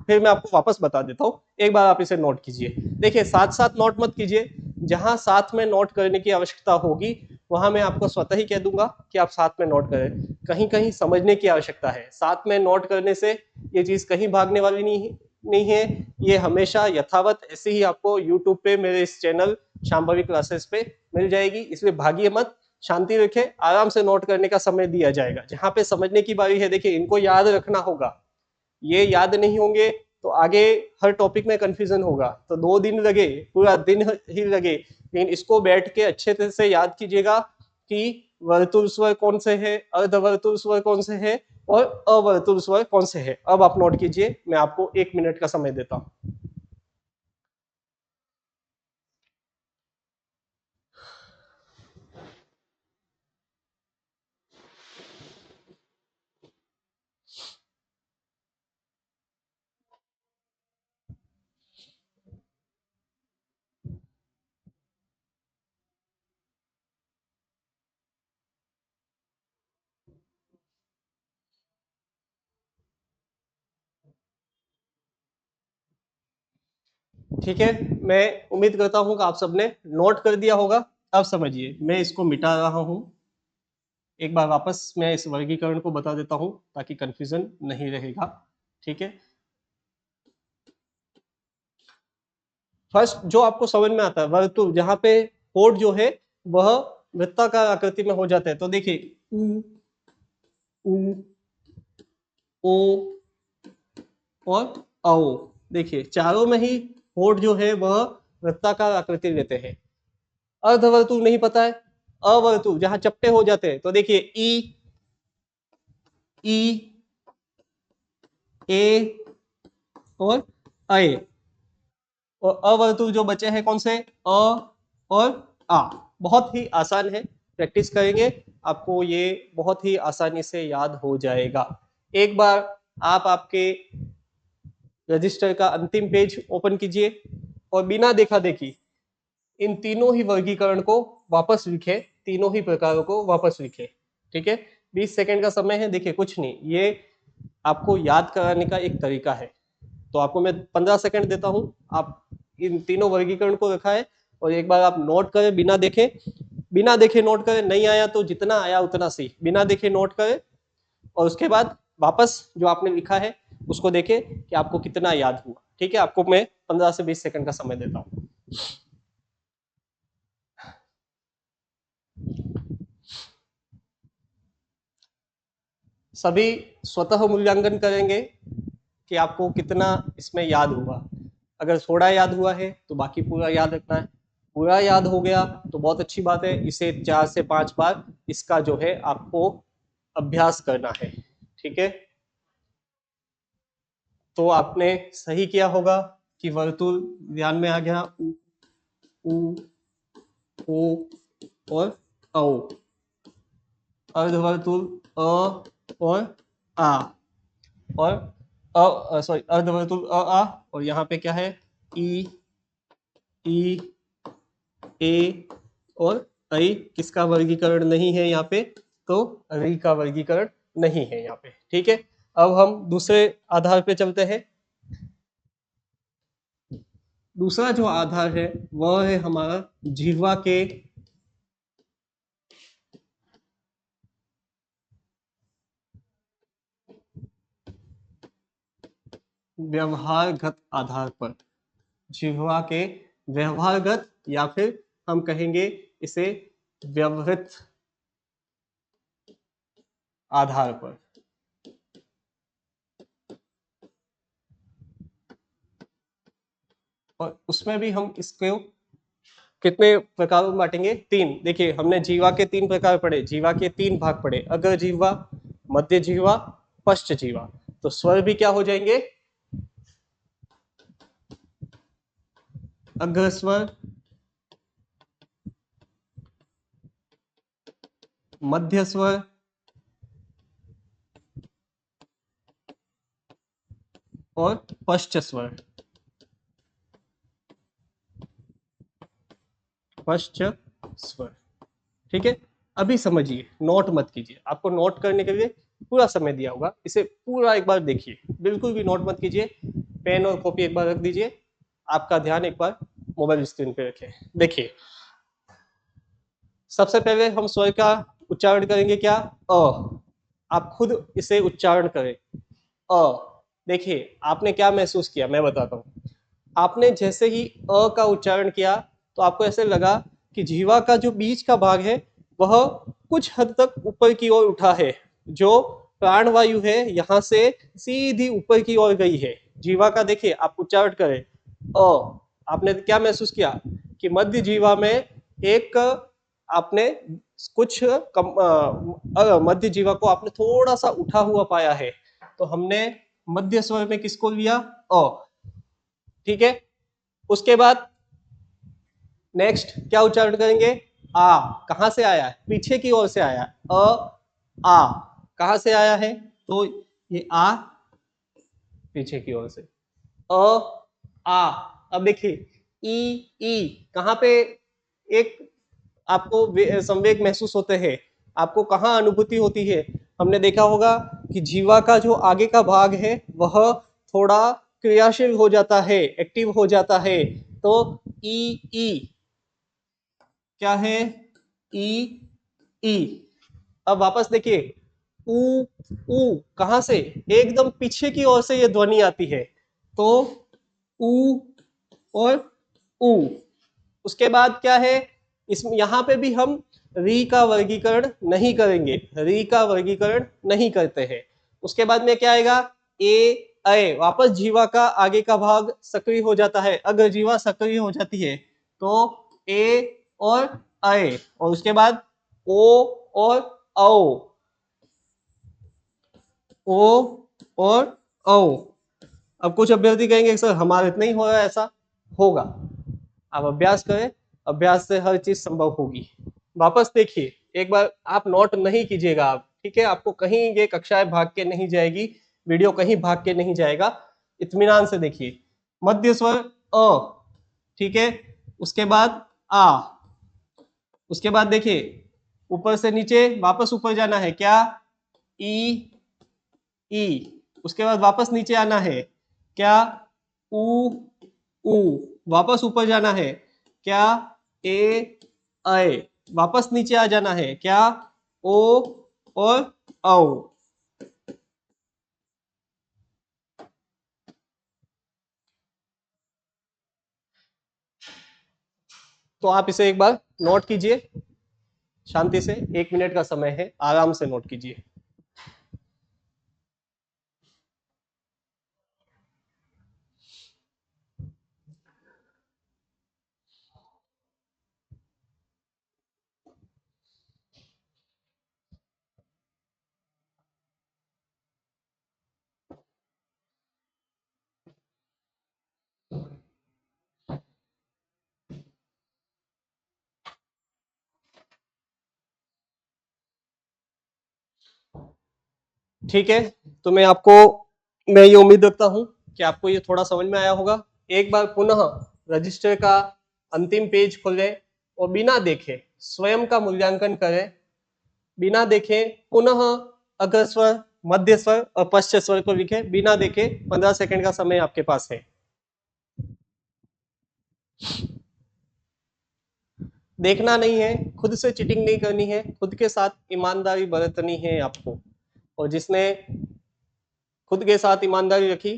फिर मैं आपको वापस बता देता हूँ। एक बार आप इसे नोट कीजिए। देखिए साथ साथ नोट मत कीजिए, जहां साथ में नोट करने की आवश्यकता होगी वहां मैं आपको स्वतः ही कह दूंगा कि आप साथ में नोट करें। कहीं कहीं समझने की आवश्यकता है। साथ में नोट करने से ये चीज कहीं भागने वाली नहीं है। ये हमेशा यथावत ऐसे ही आपको यूट्यूब पे मेरे इस चैनल शांभवी क्लासेस पे मिल जाएगी। इसलिए भागिए मत, शांति रखें, आराम से नोट करने का समय दिया जाएगा। जहां पे समझने की बारी है, देखिए इनको याद रखना होगा। ये याद नहीं होंगे तो आगे हर टॉपिक में कंफ्यूजन होगा। तो 2 दिन लगे, पूरा दिन ही लगे, लेकिन इसको बैठ के अच्छे तरह से याद कीजिएगा कि वर्तुल स्वर कौन से है, अर्धवर्तुल स्वर कौन से है और अवर्तुल स्वर कौन से है। अब आप नोट कीजिए, मैं आपको 1 मिनट का समय देता हूं। ठीक है, मैं उम्मीद करता हूं कि आप सबने नोट कर दिया होगा। अब समझिए, मैं इसको मिटा रहा हूं। एक बार वापस मैं इस वर्गीकरण को बता देता हूं ताकि कंफ्यूजन नहीं रहेगा। ठीक है, फर्स्ट जो आपको समझ में आता है, वर्तुल जहां पे होठ जो है वह वृत्ताकार आकृति में हो जाता है, तो देखिए उ, उ, ओ और औ, देखिए चारों में ही होठ जो है वह वृत्ताकार आकृति लेते हैं। अर्धवर्तुल नहीं पता है, अवर्तुल जहां चपटे हो जाते हैं, तो देखिए ई, ई, ए और ए, और अवर्तुल जो बचे हैं कौन से, अ और आ। बहुत ही आसान है, प्रैक्टिस करेंगे आपको ये बहुत ही आसानी से याद हो जाएगा। एक बार आप आपके रजिस्टर का अंतिम पेज ओपन कीजिए और बिना देखा देखी इन तीनों ही वर्गीकरण को वापस लिखे, तीनों ही प्रकारों को वापस लिखे। ठीक है, 20 सेकंड का समय है। देखिए कुछ नहीं, ये आपको याद कराने का एक तरीका है। तो आपको मैं 15 सेकंड देता हूं, आप इन तीनों वर्गीकरण को रखा है और एक बार आप नोट करें, बिना देखे, बिना देखे नोट करें, नहीं आया तो जितना आया उतना सही, बिना देखे नोट करें और उसके बाद वापस जो आपने लिखा है उसको देखें कि आपको कितना याद हुआ। ठीक है, आपको मैं 15 से 20 सेकंड का समय देता हूँ। सभी स्वतः मूल्यांकन करेंगे कि आपको कितना इसमें याद हुआ। अगर थोड़ा याद हुआ है तो बाकी पूरा याद रखना है, पूरा याद हो गया तो बहुत अच्छी बात है, इसे 4 से 5 बार इसका जो है आपको अभ्यास करना है। ठीक है, तो आपने सही किया होगा कि वर्तुल ध्यान में आ गया, उ, उ, ओ और औ, अर्धवर्तुल अ और आ, और सॉरी अर्धवर्तुल अ आ, और यहाँ पे क्या है, ई, ई, ए और ऐ। किसका वर्गीकरण नहीं है यहाँ पे, तो ऐ का वर्गीकरण नहीं है यहाँ पे। ठीक है, अब हम दूसरे आधार पे चलते हैं। दूसरा जो आधार है वह है हमारा जिह्वा के व्यवहारगत आधार पर, जिह्वा के व्यवहारगत या फिर हम कहेंगे इसे व्यवहित आधार पर। और उसमें भी हम इसको कितने प्रकारों में बांटेंगे, 3। देखिए हमने जीवा के 3 प्रकार पढ़े, जीवा के 3 भाग पढ़े, अग्र जीवा, मध्य जीवा, पश्च जीवा। तो स्वर भी क्या हो जाएंगे, अग्र स्वर, मध्य स्वर और पश्च स्वर, पश्च स्वर। ठीक है, अभी समझिए, नोट मत कीजिए, आपको नोट करने के लिए पूरा समय दिया होगा, इसे पूरा एक बार देखिए, बिल्कुल भी नोट मत कीजिए। पेन और कॉपी एक बार रख दीजिए, आपका ध्यान एक बार मोबाइल स्क्रीन पे रखें। देखिए सबसे पहले हम स्वर का उच्चारण करेंगे क्या, अ। आप खुद इसे उच्चारण करें, अ। देखिए आपने क्या महसूस किया, मैं बताता हूँ। आपने जैसे ही अ का उच्चारण किया तो आपको ऐसे लगा कि जीवा का जो बीच का भाग है वह कुछ हद तक ऊपर की ओर उठा है, जो प्राणवायु है यहाँ से सीधी ऊपर की ओर गई है। जीवा का देखिए आप उच्चारण करें, अ। आपने क्या महसूस किया कि मध्य जीवा में एक आपने कुछ मध्य जीवा को आपने थोड़ा सा उठा हुआ पाया है, तो हमने मध्य स्वर में किसको लिया? अ। ठीक है, उसके बाद नेक्स्ट क्या उच्चारण करेंगे? आ। कहां से आया है? पीछे की ओर से आया है। आ कहां से आया है? तो ये आ पीछे की ओर से। आ। अब देखिए ई ई कहां पे एक आपको संवेग महसूस होते हैं, आपको कहां अनुभूति होती है? हमने देखा होगा कि जीवा का जो आगे का भाग है वह थोड़ा क्रियाशील हो जाता है, एक्टिव हो जाता है। तो ई क्या है? ई ई। अब वापस देखिए, ऊ ऊ कहां से? एकदम पीछे की ओर से ये ध्वनि आती है, तो ऊ और ऊ। उसके बाद क्या है? इसमें यहां पे भी हम री का वर्गीकरण नहीं करेंगे, री का वर्गीकरण नहीं करते हैं। उसके बाद में क्या आएगा? ए अय। वापस जीवा का आगे का भाग सक्रिय हो जाता है। अगर जीवा सक्रिय हो जाती है तो ए और अय, और उसके बाद ओ और औ, ओ और औ। अब कुछ अभ्यर्थी कहेंगे सर हमारे इतना ही हो रहा है, ऐसा होगा। आप अभ्यास करें, अभ्यास से हर चीज संभव होगी। वापस देखिए, एक बार आप नोट नहीं कीजिएगा आप, ठीक है? आपको कहीं ये कक्षाएं भाग के नहीं जाएगी, वीडियो कहीं भाग के नहीं जाएगा, इत्मीनान से देखिए। मध्य स्वर अ, ठीक है, उसके बाद आ, उसके बाद देखिए ऊपर से नीचे वापस ऊपर जाना है, क्या? ई ई। उसके बाद वापस नीचे आना है, क्या? ऊ ऊ। वापस ऊपर जाना है, क्या? ए अय। वापस नीचे आ जाना है, क्या? ओ और औ। तो आप इसे एक बार नोट कीजिए शांति से, 1 मिनट का समय है, आराम से नोट कीजिए। ठीक है, तो मैं ये उम्मीद रखता हूं कि आपको ये थोड़ा समझ में आया होगा। एक बार पुनः रजिस्टर का अंतिम पेज खोलें और बिना देखे स्वयं का मूल्यांकन करें, बिना देखे पुनः अग्र स्वर, मध्य स्वर और पश्च स्वर को लिखे, बिना देखे। 15 सेकंड का समय आपके पास है। देखना नहीं है, खुद से चीटिंग नहीं करनी है, खुद के साथ ईमानदारी बरतनी है आपको, और जिसने खुद के साथ ईमानदारी रखी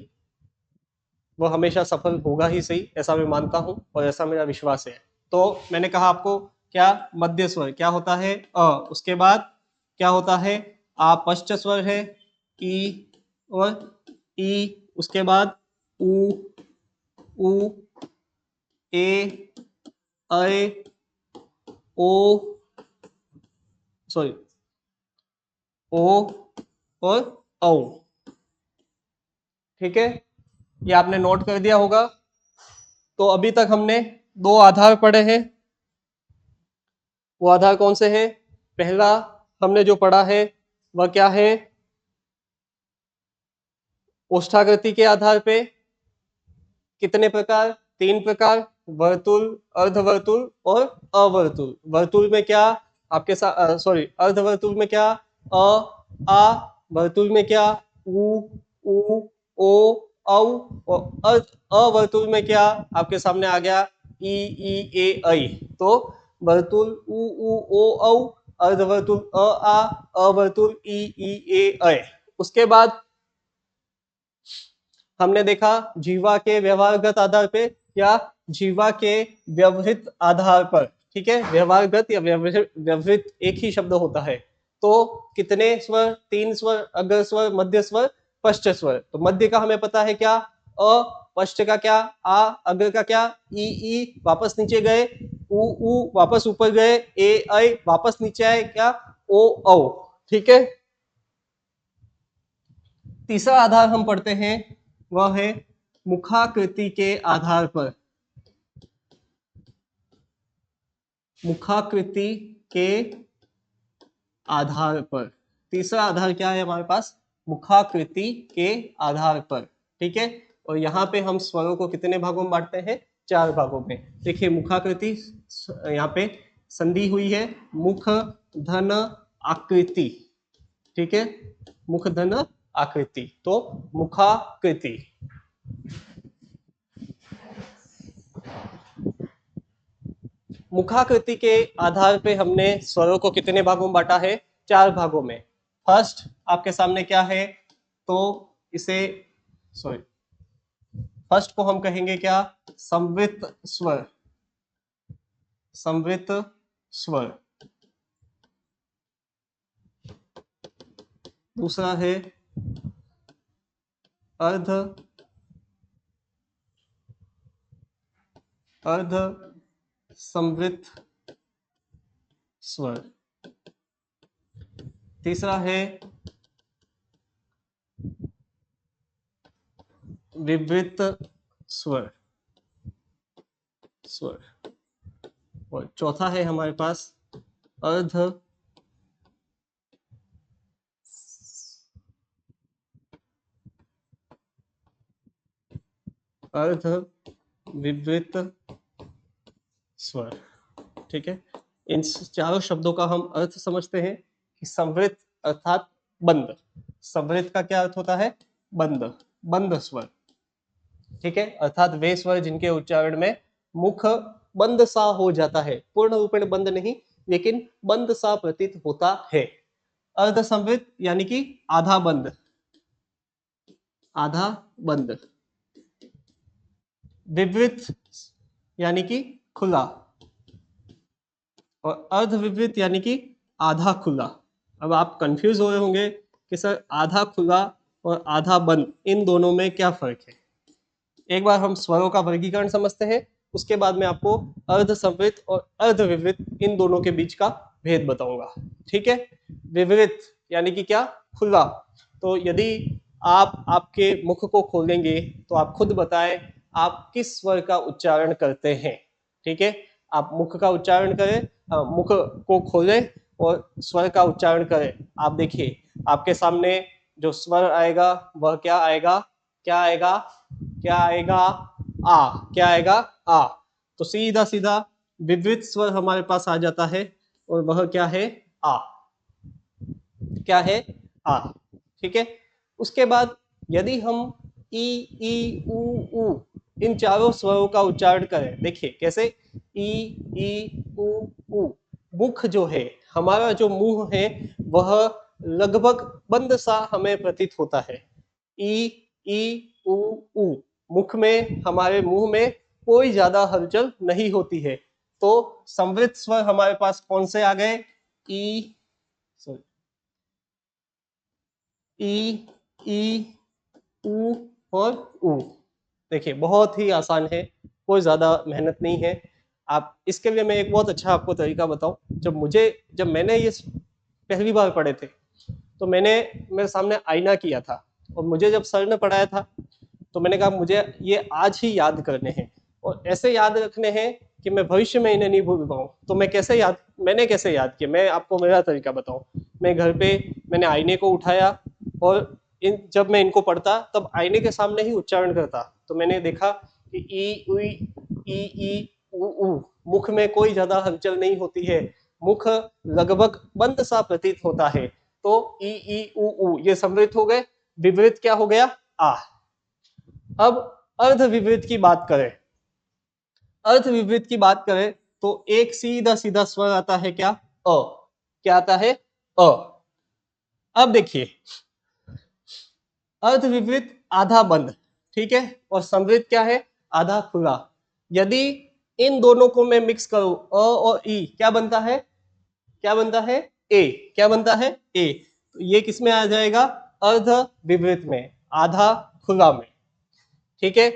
वो हमेशा सफल होगा ही सही, ऐसा मैं मानता हूं और ऐसा मेरा विश्वास है। तो मैंने कहा आपको, क्या? मध्य स्वर क्या होता है? अ। उसके बाद क्या होता है? आ पश्च स्वर है, ई और ई। उसके बाद ऊ ऊ, ए अय, ओ, सॉरी, ओ और औ। ठीक है, ये आपने नोट कर दिया होगा। तो अभी तक हमने 2 आधार पढ़े हैं। वो आधार कौन से हैं? पहला हमने जो पढ़ा है वह क्या है? ओष्ठाकृति के आधार पे कितने प्रकार? 3 प्रकार, वर्तुल, अर्धवर्तुल और अवर्तुल। वर्तुल में क्या आपके साथ, सॉरी, अर्धवर्तुल में क्या? अ आ। वर्तुल में क्या? उ ऊ, ओ औ। और अवर्तुल में क्या आपके सामने आ गया? ई ए ऐ। तो वर्तुल उ ओ औ, अर्धवर्तुल आ, अवर्तुल ई ए ऐ। उसके बाद हमने देखा जीवा के व्यवहारगत आधार पे या जीवा के व्यवहित आधार पर, ठीक है? व्यवहारगत या व्यवहित एक ही शब्द होता है। तो कितने स्वर? 3 स्वर, अग्र स्वर, मध्य स्वर, पश्च स्वर। तो मध्य का हमें पता है क्या? अ। पश्च का क्या? आ। अग्र का क्या? ई। वापस नीचे गए, उ उ वापस ऊपर गए, ए ऐ वापस नीचे आए, क्या ओ औ। ठीक है, तीसरा आधार हम पढ़ते हैं वह है मुखाकृति के आधार पर। मुखाकृति के आधार पर तीसरा आधार क्या है हमारे पास, मुखाकृति के आधार पर। ठीक है, और यहाँ पे हम स्वरों को कितने भागों में बांटते हैं, 4 भागों में। देखिए मुखाकृति यहाँ पे संधि हुई है, मुख धन आकृति। ठीक है, मुख धन आकृति, तो मुखाकृति। मुखाकृति के आधार पे हमने स्वरों को कितने भागों में बांटा है, 4 भागों में। फर्स्ट आपके सामने क्या है, तो इसे सॉरी फर्स्ट को हम कहेंगे क्या, संवृत स्वर। संवृत स्वर। दूसरा है अर्ध अर्ध संवृत स्वर। तीसरा है विवृत स्वर। और चौथा है हमारे पास अर्ध अर्ध विवृत स्वर। ठीक है, इन चारों शब्दों का हम अर्थ समझते हैं कि संवृत अर्थात बंद। संवृत का क्या अर्थ होता है, बंद, बंद स्वर। ठीक है, अर्थात वे स्वर जिनके उच्चारण में मुख बंद सा हो जाता है, पूर्ण रूपेण बंद नहीं लेकिन बंद सा प्रतीत होता है। अर्ध संवृत यानी कि आधा बंद, आधा बंद। विवृत यानी कि खुला, और अर्ध विवृत यानी कि आधा खुला। अब आप कंफ्यूज हो रहे होंगे कि सर आधा खुला और आधा बंद इन दोनों में क्या फर्क है। एक बार हम स्वरों का वर्गीकरण समझते हैं, उसके बाद में आपको अर्ध संवृत और अर्ध विवृत इन दोनों के बीच का भेद बताऊंगा। ठीक है, विवृत यानी कि क्या, खुला। तो यदि आप आपके मुख को खोलेंगे तो आप खुद बताएं आप किस स्वर का उच्चारण करते हैं। ठीक है, आप मुख का उच्चारण करें, मुख को खोलें और स्वर का उच्चारण करें। आप देखिए आपके सामने जो स्वर आएगा वह क्या आएगा, क्या आएगा, क्या आएगा, आ। क्या आएगा, आ। तो सीधा सीधा विवृत स्वर हमारे पास आ जाता है और वह क्या है, आ। क्या है, आ। ठीक है, उसके बाद यदि हम ई ई उ उ इन चारों स्वरों का उच्चारण करें, देखिए कैसे, ई उ उ। मुख जो है हमारा, जो मुंह है वह लगभग बंद सा हमें प्रतीत होता है। ई उ उ, मुख में, हमारे मुंह में कोई ज्यादा हलचल नहीं होती है। तो संवृत स्वर हमारे पास कौन से आ गए, ई ई उ और उ। देखिए बहुत ही आसान है, कोई ज्यादा मेहनत नहीं है। आप इसके लिए मैं एक बहुत अच्छा आपको तरीका बताऊं, जब मैंने ये पहली बार पढ़े थे तो मैंने मेरे सामने आईना किया था, और मुझे जब सर ने पढ़ाया था तो मैंने कहा मुझे ये आज ही याद करने हैं और ऐसे याद रखने हैं कि मैं भविष्य में इन्हें नहीं भूल पाऊँ। तो मैंने कैसे याद किया, मैं आपको मेरा तरीका बताऊं। मैं घर पे मैंने आईने को उठाया और जब मैं इनको पढ़ता तब आईने के सामने ही उच्चारण करता। तो मैंने देखा कि ई उई ई उ उ, मुख में कोई ज्यादा हलचल नहीं होती है, मुख लगभग बंद सा प्रतीत होता है। तो ई उ उ ये संवृत हो गए, विवृत क्या हो गया, आ। अब अर्ध विवृत की बात करें, अर्ध विवृत की बात करें तो एक सीधा सीधा स्वर आता है क्या, अ। क्या आता है, अ। अब देखिए अर्ध विवृत आधा बंद, ठीक है, और संवृत क्या है, आधा खुला। यदि इन दोनों को मैं मिक्स करूं, अ और ई, क्या बनता है, क्या बनता है, ए। क्या बनता है, ए। तो ये किस में आ जाएगा, अर्ध विवृत में, आधा खुला में। ठीक है,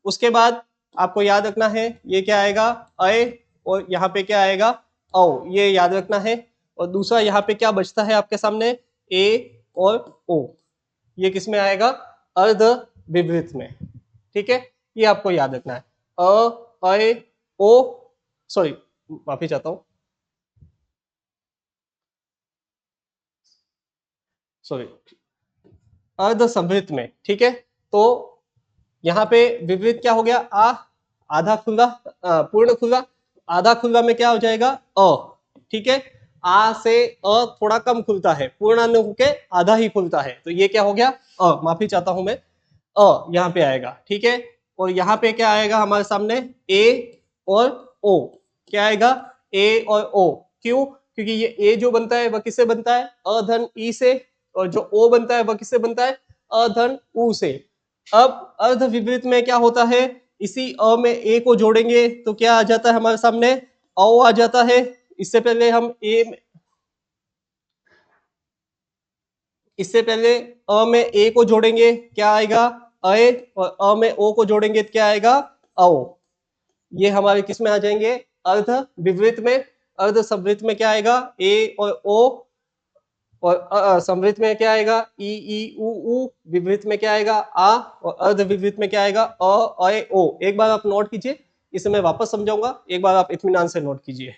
उसके बाद आपको याद रखना है ये क्या आएगा, अय और यहाँ पे क्या आएगा औ, ये याद रखना है। और दूसरा यहाँ पे क्या बचता है आपके सामने, ए और ओ, ये किस में आएगा, अर्ध विवृत में। ठीक है, ये आपको याद रखना है। अ, ए, ओ, सॉरी माफी चाहता हूं, सॉरी, अर्ध संवृत में। ठीक है, तो यहाँ पे विपरीत क्या हो गया, आ, आधा खुला, पूर्ण खुला, आधा खुला में क्या हो जाएगा अ। ठीक है, आ से अ थोड़ा कम खुलता है, पूर्ण न होके आधा ही खुलता है, तो ये क्या हो गया अ, माफी चाहता हूं मैं, अ यहाँ पे आएगा। ठीक है, और यहाँ पे क्या आएगा हमारे सामने, ए और ओ, क्या आएगा ए और ओ। क्यों, क्योंकि ये ए जो बनता है वह किससे बनता है, अ धन ई से, और जो ओ बनता है वह किससे बनता है, अ धन उ से। अब अर्ध विपरीत में क्या होता है, इसी अ में ए को जोड़ेंगे तो क्या आ जाता है हमारे सामने, औ आ जाता है। इससे पहले हम इससे पहले अ में ए को जोड़ेंगे क्या आएगा अए, और अ में ओ को जोड़ेंगे तो क्या आएगा औ। ये हमारे किस में आ जाएंगे, अर्ध विपरीत में। अर्ध संवृत में क्या आएगा, ए और ओ, और संवृत में क्या आएगा ई उ, विपरीत में क्या आएगा आ, और अर्ध विपरीत में क्या आएगा अ ए ओ। एक बार आप नोट कीजिए, इसे मैं वापस समझाऊंगा, एक बार आप इत्मीनान से नोट कीजिए।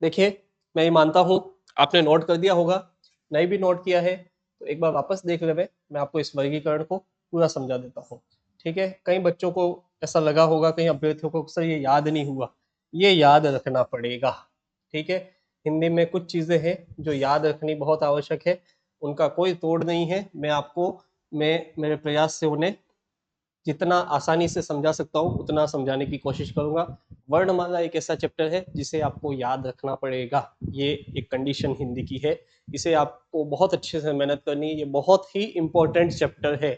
देखिए, मैं ये मानता हूं आपने नोट कर दिया होगा, नहीं भी नोट किया है तो एक बार वापस देख ले, मैं आपको इस वर्गीकरण को पूरा समझा देता हूँ। ठीक है, कई बच्चों को ऐसा लगा होगा, कई अभ्यर्थियों को सर ये याद नहीं हुआ, ये याद रखना पड़ेगा। ठीक है, हिंदी में कुछ चीजें हैं जो याद रखनी बहुत आवश्यक है, उनका कोई तोड़ नहीं है। मैं मेरे प्रयास से उन्हें जितना आसानी से समझा सकता हूँ उतना समझाने की कोशिश करूंगा। वर्णमाला एक ऐसा चैप्टर है जिसे आपको याद रखना पड़ेगा, ये एक कंडीशन हिंदी की है, इसे आपको बहुत अच्छे से मेहनत करनी है, ये बहुत ही इंपॉर्टेंट चैप्टर है।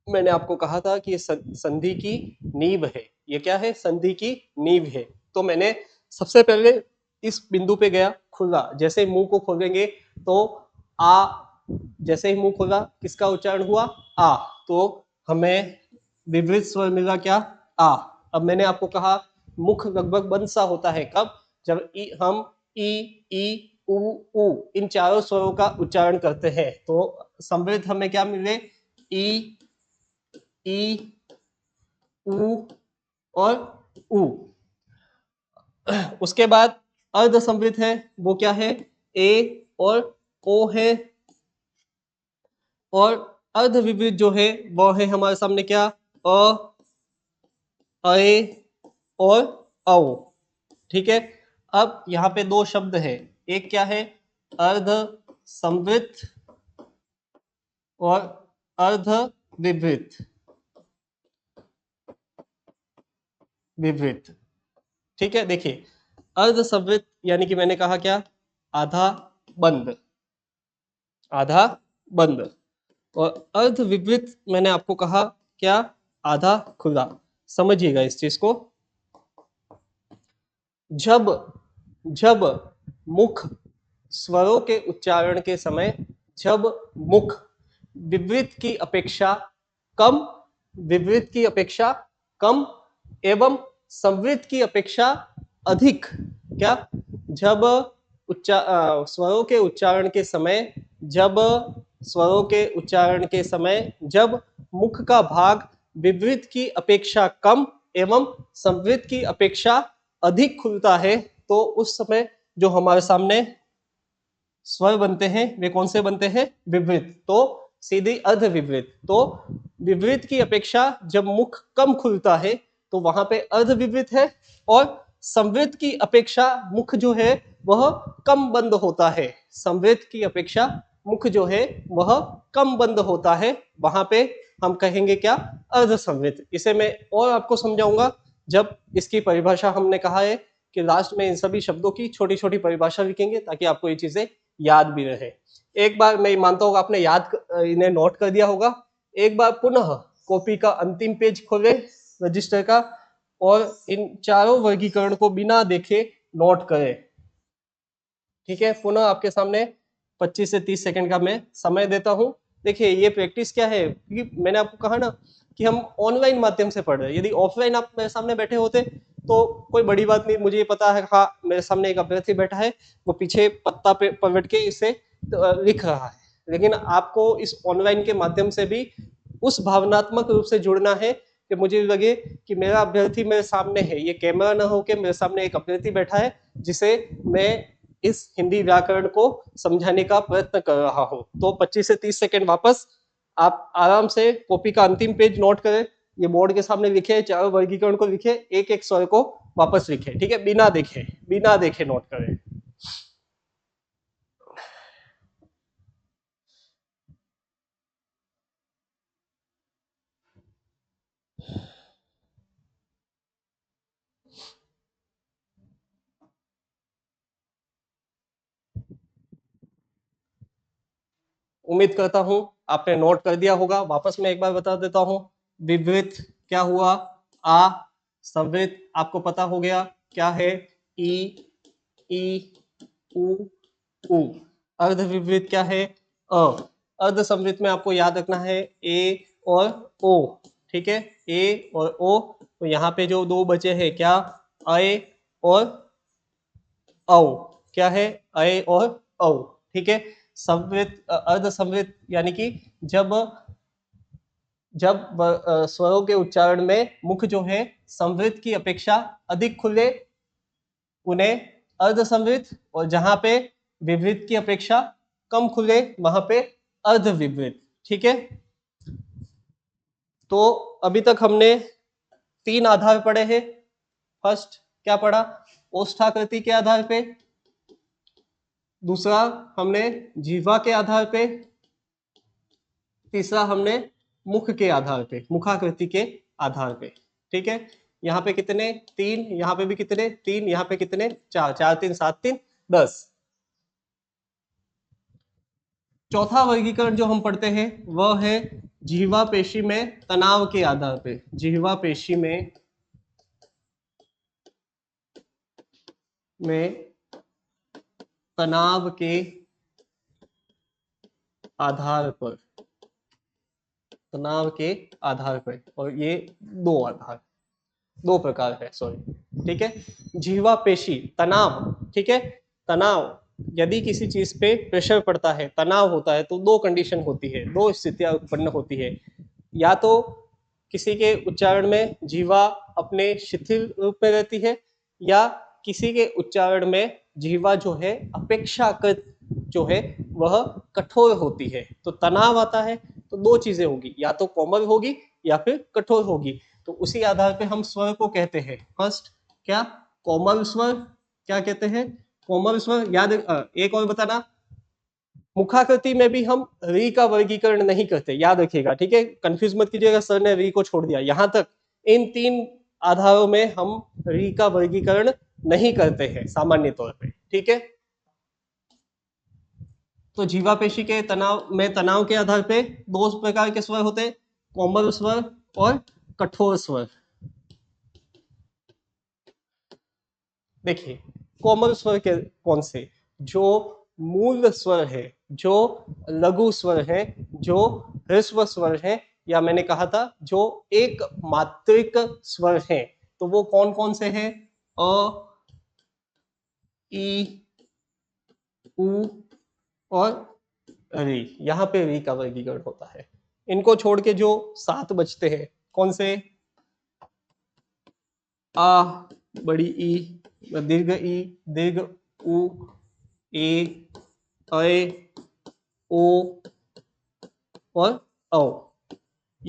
मैंने आपको कहा था कि ये संधि की नींव है, ये क्या है, संधि की नींव है। तो मैंने सबसे पहले इस बिंदु पे गया, खुला, जैसे मुंह को खोलेंगे तो आ, जैसे ही मुंह खोला किसका उच्चारण हुआ, आ, तो हमें विपरीत स्वर मिला क्या, आ। अब मैंने आपको कहा मुख लगभग बंद सा होता है, कब, जब हम ई उ उ इन चारों स्वरों का उच्चारण करते हैं। तो समृद्ध हमें क्या मिले, ई उ और उ। उसके बाद अर्ध समृद्ध है, वो क्या है, ए और ओ है। और अर्ध विपरीत जो है वो है हमारे सामने क्या, अ, अए और औ। ठीक है, अब यहाँ पे दो शब्द है, एक क्या है अर्ध समृद्ध और अर्ध विपरीत, विपरीत। ठीक है, देखिए अर्ध समृद्ध यानी कि मैंने कहा क्या, आधा बंद, आधा बंद। और अर्ध विपरीत मैंने आपको कहा क्या, आधा खुला। समझिएगा इस चीज को, जब जब मुख स्वरों के उच्चारण के समय, जब मुख विपरीत की अपेक्षा कम, विपरीत की अपेक्षा कम एवं संवृत की अपेक्षा अधिक, क्या, जब स्वरों के उच्चारण के समय, जब स्वरों के उच्चारण के समय जब मुख का भाग विपरीत की अपेक्षा कम एवं संवृत की अपेक्षा अधिक खुलता है, तो उस समय जो हमारे सामने स्वर बनते हैं वे कौन से बनते हैं, विपरीत, तो सीधी अर्ध विपरीत। तो विवृत की अपेक्षा जब मुख कम खुलता है तो वहां पे अर्धविवृत है, और संवृत की अपेक्षा मुख जो है वह कम बंद होता है। संवृत की अपेक्षा मुख जो है वह कम बंद होता है, वहां पे हम कहेंगे क्या, अर्धसंवृत। इसे मैं और आपको समझाऊंगा जब इसकी परिभाषा हमने कहा है कि लास्ट में इन सभी शब्दों की छोटी छोटी परिभाषा लिखेंगे ताकि आपको ये चीजें याद भी रहे। एक बार मैं मानता हूँ आपने इन्हें नोट कर दिया होगा। एक बार पुनः कॉपी का अंतिम पेज खोले रजिस्टर का, और इन चारों वर्गीकरण को बिना देखे नोट करें। ठीक है, पुनः आपके सामने 25 से 30 सेकंड का मैं समय देता हूं। देखिए ये प्रैक्टिस क्या है, क्योंकि मैंने आपको कहा ना कि हम ऑनलाइन माध्यम से पढ़ रहे हैं। यदि ऑफलाइन आप मेरे सामने बैठे होते तो कोई बड़ी बात नहीं, मुझे ये पता है हाँ मेरे सामने एक अभ्यर्थी बैठा है, वो पीछे पत्ता पे पलट के इसे लिख रहा है। लेकिन आपको इस ऑनलाइन के माध्यम से भी उस भावनात्मक रूप से जुड़ना है कि मुझे लगे कि मेरा अभ्यर्थी मेरे सामने है, ये कैमरा ना हो के मेरे सामने एक अभ्यर्थी बैठा है जिसे मैं इस हिंदी व्याकरण को समझाने का प्रयत्न कर रहा हूं। तो 25 से 30 सेकंड वापस आप आराम से कॉपी का अंतिम पेज नोट करें, ये बोर्ड के सामने लिखे, चारों वर्गीकरण को लिखे, एक एक स्वर को वापस लिखे। ठीक है, बिना देखे नोट करें। उम्मीद करता हूं आपने नोट कर दिया होगा। वापस मैं एक बार बता देता हूं। विवृत क्या हुआ, आ। संवृत आपको पता हो गया क्या है, ई, ई, उ, उ। अर्धविवृत क्या है, अ। अर्ध संवृत में आपको याद रखना है ए और ओ। ठीक है, ए और ओ। तो यहाँ पे जो दो बचे हैं क्या, अय और औ। क्या है, अय और औ। ठीक है, संवृत अर्ध संवृत यानी कि जब जब स्वरों के उच्चारण में मुख जो है संवृत की अपेक्षा अधिक खुले उन्हें अर्ध संवृत, और जहां पे विवृत की अपेक्षा कम खुले वहां पे अर्ध विवृत। ठीक है, तो अभी तक हमने तीन आधार पढ़े हैं। फर्स्ट क्या पढ़ा, ओष्ठाकृति के आधार पे। दूसरा हमने जीवा के आधार पे। तीसरा हमने मुख के आधार पे, मुखाकृति के आधार पे। ठीक है, यहाँ पे कितने, तीन। यहाँ पे भी कितने, तीन। यहाँ पे कितने, चार। चार तीन सात, तीन 10। चौथा वर्गीकरण जो हम पढ़ते हैं वह है जिह्वा पेशी में तनाव के आधार पे। जिह्वा पेशी में तनाव के आधार पर, तनाव के आधार पर। और ये दो प्रकार है, सॉरी। ठीक है, जिह्वा पेशी तनाव। ठीक है, तनाव यदि किसी चीज पे प्रेशर पड़ता है, तनाव होता है, तो दो कंडीशन होती है, दो स्थितियां उत्पन्न होती है। या तो किसी के उच्चारण में जिह्वा अपने शिथिल रूप में रहती है, या किसी के उच्चारण में जिह्वा जो है अपेक्षाकृत जो है वह कठोर होती है। तो तनाव आता है तो दो चीजें होगी, या तो कोमल होगी या फिर कठोर होगी। तो उसी आधार पे हम स्वर को कहते हैं। फर्स्ट क्या, कोमल स्वर। क्या कहते हैं, कोमल स्वर। याद एक और बताना, मुखाकृति में भी हम री का वर्गीकरण नहीं करते, याद रखिएगा। ठीक है, कंफ्यूज मत कीजिएगा सर ने री को छोड़ दिया। यहां तक इन तीन आधारों में हम री का वर्गीकरण नहीं करते हैं सामान्य तौर पे। ठीक है, तो जीवा पेशी के तनाव के आधार पे दो प्रकार के स्वर होते हैं, कोमल स्वर और कठोर स्वर। देखिए कोमल स्वर के कौन से, जो मूल स्वर है, जो लघु स्वर है, जो ह्रस्व स्वर है, या मैंने कहा था जो एक मात्रिक स्वर है। तो वो कौन कौन से हैं, अ, ई, उ और री। यहाँ पे री का वर्गीकरण होता है। इनको छोड़ के जो सात बचते हैं, कौन से, आ, बड़ी ई, दीर्घ उ, ए, अय, ओ और औ।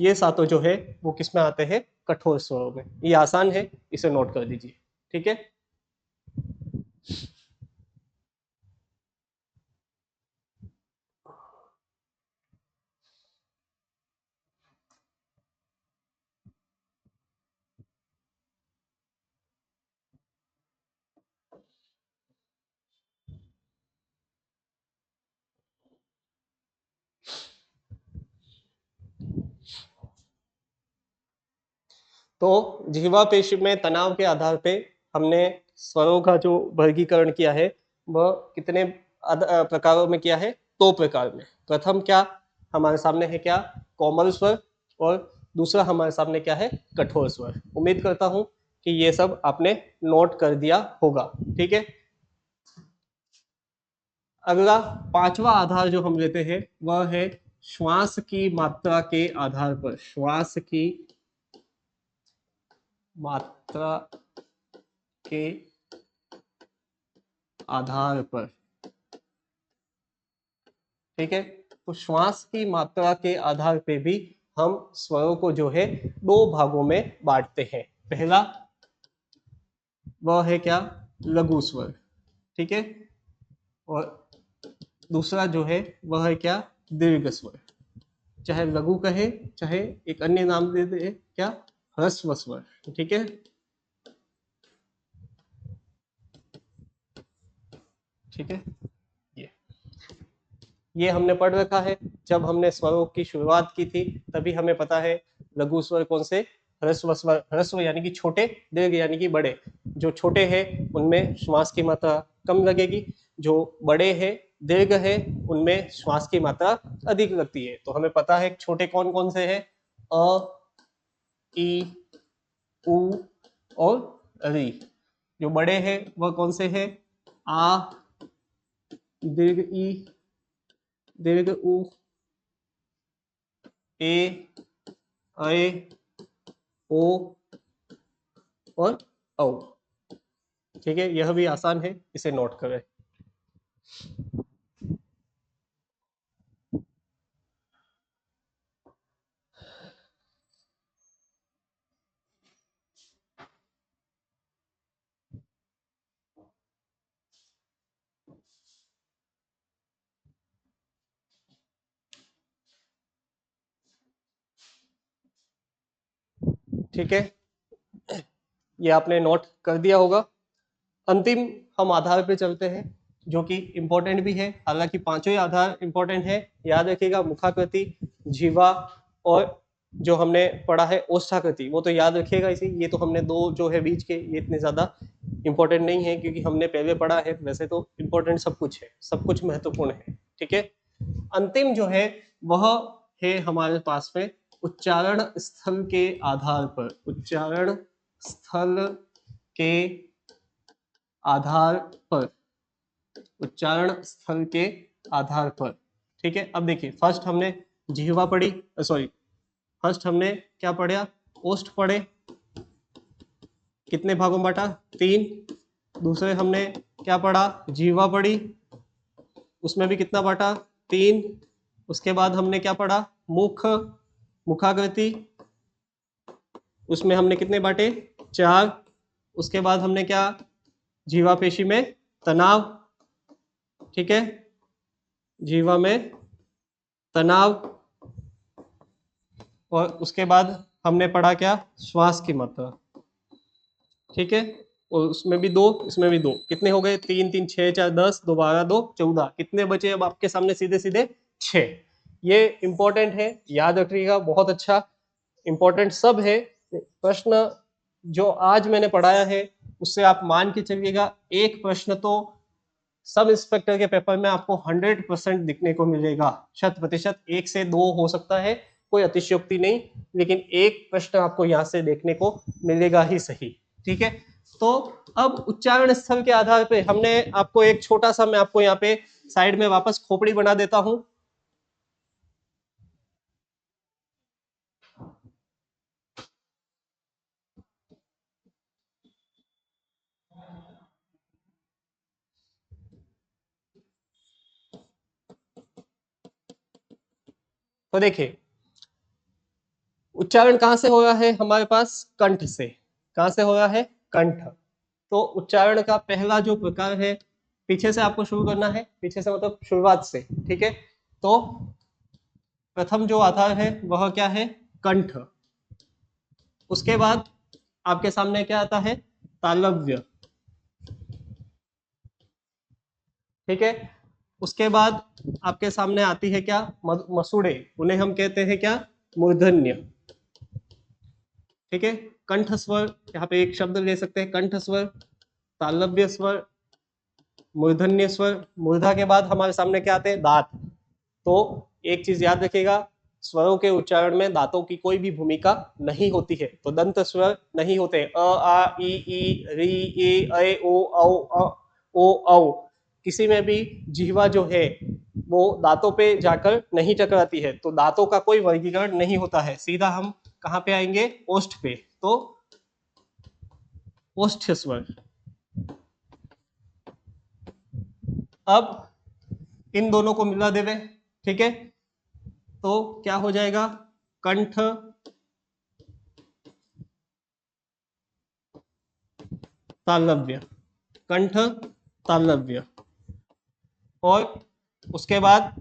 ये सातों जो है वो किस में आते हैं, कठोर स्वरों में। ये आसान है, इसे नोट कर दीजिए, ठीक है। तो जिह्वा पेशी में तनाव के आधार पे हमने स्वरों का जो वर्गीकरण किया है वह कितने प्रकारों में किया है, दो प्रकार में। प्रथम क्या हमारे सामने है, क्या कोमल स्वर, और दूसरा हमारे सामने क्या है, कठोर स्वर। उम्मीद करता हूं कि ये सब आपने नोट कर दिया होगा, ठीक है। अगला पांचवा आधार जो हम लेते हैं वह है श्वास की मात्रा के आधार पर। श्वास की मात्रा के आधार पर, ठीक है। तो श्वास की मात्रा के आधार पे भी हम स्वरों को जो है दो भागों में बांटते हैं। पहला वह है क्या, लघु स्वर, ठीक है। और दूसरा जो है वह है क्या, दीर्घ स्वर। चाहे लघु कहे, चाहे एक अन्य नाम दे दे, क्या, ह्रस्व स्वर, ठीक है। ठीक है, ये ये हमने पढ़ रखा है। जब हमने स्वरों की शुरुआत की थी तभी हमें पता है लघु स्वर कौन से, ह्रस्व स्वर। ह्रस्व यानी कि छोटे, दीर्घ यानी कि बड़े। जो छोटे हैं उनमें श्वास की मात्रा कम लगेगी, जो बड़े हैं, दीर्घ है, उनमें श्वास की मात्रा अधिक लगती है। तो हमें पता है छोटे कौन कौन से हैं, अ, ई, उ और री। जो बड़े हैं वह कौन से हैं, आ, दीर्घ ई, दीर्घ उ, ए, ऐ, ओ और औ, ठीक है। यह भी आसान है, इसे नोट करें। ठीक है, ये आपने नोट कर दिया होगा। अंतिम हम आधार पे चलते हैं, जो कि इंपॉर्टेंट भी है। हालांकि पांचों ही आधार इंपॉर्टेंट है, याद रखिएगा। मुखाकृति, जीवा और जो हमने पढ़ा है ओष्ठाकृति, वो तो याद रखिएगा इसी। ये तो हमने दो जो है बीच के, ये इतने ज्यादा इंपॉर्टेंट नहीं है क्योंकि हमने पहले पढ़ा है। वैसे तो इंपॉर्टेंट सब कुछ है, सब कुछ महत्वपूर्ण है, ठीक है। अंतिम जो है वह है हमारे पास में उच्चारण स्थल के आधार पर। उच्चारण स्थल के आधार पर, उच्चारण स्थल के आधार पर, ठीक है। अब देखिए, फर्स्ट हमने जिह्वा पढ़ी, सॉरी, फर्स्ट हमने क्या पढ़ा, ओष्ठ पढ़े, कितने भागों में बांटा, तीन। दूसरे हमने क्या पढ़ा, जिह्वा पढ़ी, उसमें भी कितना बांटा, तीन। उसके बाद हमने क्या पढ़ा, मुख, मुखाकृति, उसमें हमने कितने बांटे, चार। उसके बाद हमने क्या, जीवा पेशी में तनाव, ठीक है, जीवा में तनाव। और उसके बाद हमने पढ़ा क्या, श्वास की मात्रा, ठीक है। और उसमें भी दो, इसमें भी दो, कितने हो गए, तीन तीन छः, चार दस, दो बारह, दो चौदह। कितने बचे अब आपके सामने, सीधे सीधे छः। ये इंपॉर्टेंट है, याद रखिएगा, बहुत अच्छा इंपॉर्टेंट सब है। प्रश्न जो आज मैंने पढ़ाया है उससे आप मान के चलिएगा, एक प्रश्न तो सब इंस्पेक्टर के पेपर में आपको 100% दिखने को मिलेगा, 100%। एक से दो हो सकता है, कोई अतिशयोक्ति नहीं, लेकिन एक प्रश्न आपको यहाँ से देखने को मिलेगा ही सही, ठीक है। तो अब उच्चारण स्थल के आधार पे हमने आपको एक छोटा सा, मैं आपको यहाँ पे साइड में वापस खोपड़ी बना देता हूं। तो देखिए, उच्चारण कहाँ से हो रहा है हमारे पास? कंठ से। कहाँ से हो रहा है? कंठ। तो उच्चारण का पहला जो प्रकार है, पीछे से आपको शुरू करना है, पीछे से मतलब शुरुआत से, ठीक है। तो प्रथम जो आधार है वह क्या है? कंठ। उसके बाद आपके सामने क्या आता है? तालव्य, ठीक है। उसके बाद आपके सामने आती है क्या? मसूड़े, उन्हें हम कहते हैं क्या? मूर्धन्य, ठीक है। कंठ स्वर, यहाँ पे एक शब्द ले सकते हैं, कंठ स्वर, तालव्य स्वर, मूर्धन्य स्वर। मूर्धा के बाद हमारे सामने क्या आते हैं? दांत। तो एक चीज याद रखिएगा, स्वरों के उच्चारण में दांतों की कोई भी भूमिका नहीं होती है। तो दंत स्वर नहीं होते, अ आ ई री ए ऐ ओ औ अ ओ औ। किसी में भी जिह्वा जो है वो दांतों पे जाकर नहीं टकराती है, तो दांतों का कोई वर्गीकरण नहीं होता है। सीधा हम कहाँ पे आएंगे? ओष्ठ पे। तो ओष्ठ स्वर। अब इन दोनों को मिला देवे, ठीक है। तो क्या हो जाएगा? कंठ, तालव्य, कंठ, तालव्य। और उसके बाद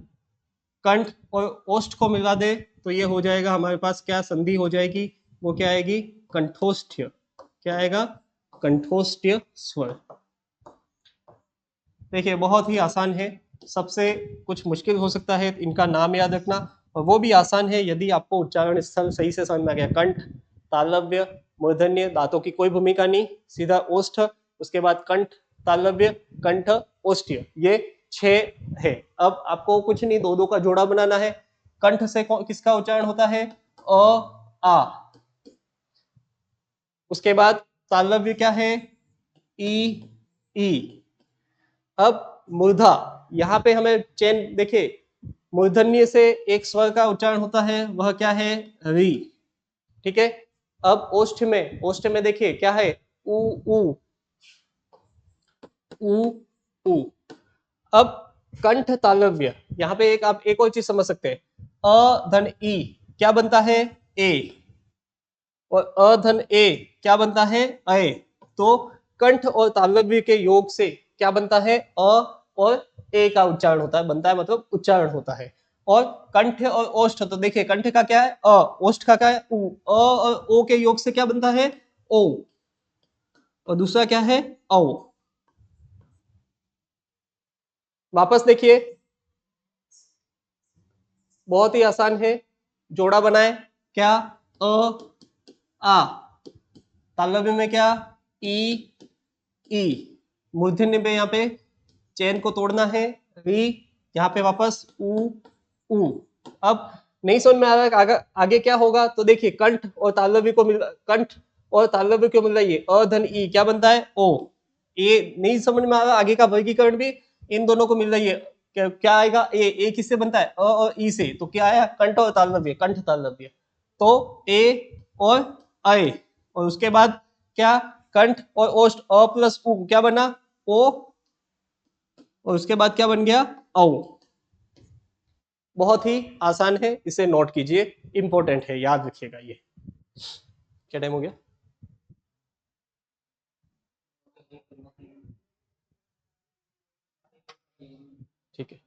कंठ और ओष्ठ को मिला दे तो ये हो जाएगा हमारे पास क्या? संधि हो जाएगी। वो क्या आएगी? कंठोष्ठ्य। क्या आएगा? कंठोष्ठ्य स्वर। देखिए बहुत ही आसान है, सबसे कुछ मुश्किल हो सकता है इनका नाम याद रखना, और वो भी आसान है यदि आपको उच्चारण स्थल सही से समझ में आ गया। कंठ, तालव्य, मूर्धन्य, दांतों की कोई भूमिका नहीं, सीधा ओष्ठ, उसके बाद कंठ, तालव्य, कंठ, ओष्ठ्य, ये 6 है। अब आपको कुछ नहीं, दो दो का जोड़ा बनाना है। कंठ से किसका उच्चारण होता है? अ आ। उसके बाद तालव्य क्या है? ई ई। अब मूर्धा, यहाँ पे हमें चेन देखिए, मूर्धन्य से एक स्वर का उच्चारण होता है, वह क्या है? री, ठीक है। अब ओष्ठ में देखिए क्या है? उ उ उ उ। अब कंठ तालव्य, यहाँ पे एक आप एक और चीज समझ सकते हैं, अ धन ई क्या बनता है? ए। और अ धन ए क्या बनता है? अय। तो कंठ और तालव्य के योग से क्या बनता है? अ और ए का उच्चारण होता है, बनता है मतलब उच्चारण होता है। और कंठ और ओष्ठ, तो देखिए कंठ का क्या है? अ, ओष्ठ का क्या है? उ। अ और ओ के योग से क्या बनता है? ओ। और दूसरा क्या है? औ। वापस देखिए, बहुत ही आसान है, जोड़ा बनाए क्या? अ आ। तालव्य में क्या? ई ई। मूर्धन्य में यहाँ पे चैन को तोड़ना है, री, यहाँ पे वापस उ उ। अब नहीं समझ में आ रहा है आगे, आगे क्या होगा? तो देखिए कंठ और तालव्य को मिल, कंठ और तालव्य को मिल रही है, अ धन ई क्या बनता है? ओ। ये नहीं समझ में आ रहा, आगे का वर्गीकरण भी इन दोनों को मिल रही है, क्या आएगा? ए किससे बनता है? अ और ई से, तो क्या आया? कंठ और तालव्य, कंठ तालव्य। तो ए और अय, और उसके बाद क्या? कंठ और ओष्ठ, अ प्लस उ क्या बना? ओ। और उसके बाद क्या बन गया? औ। बहुत ही आसान है, इसे नोट कीजिए, इंपॉर्टेंट है, याद रखिएगा ये। क्या टाइम हो गया? ठीक है,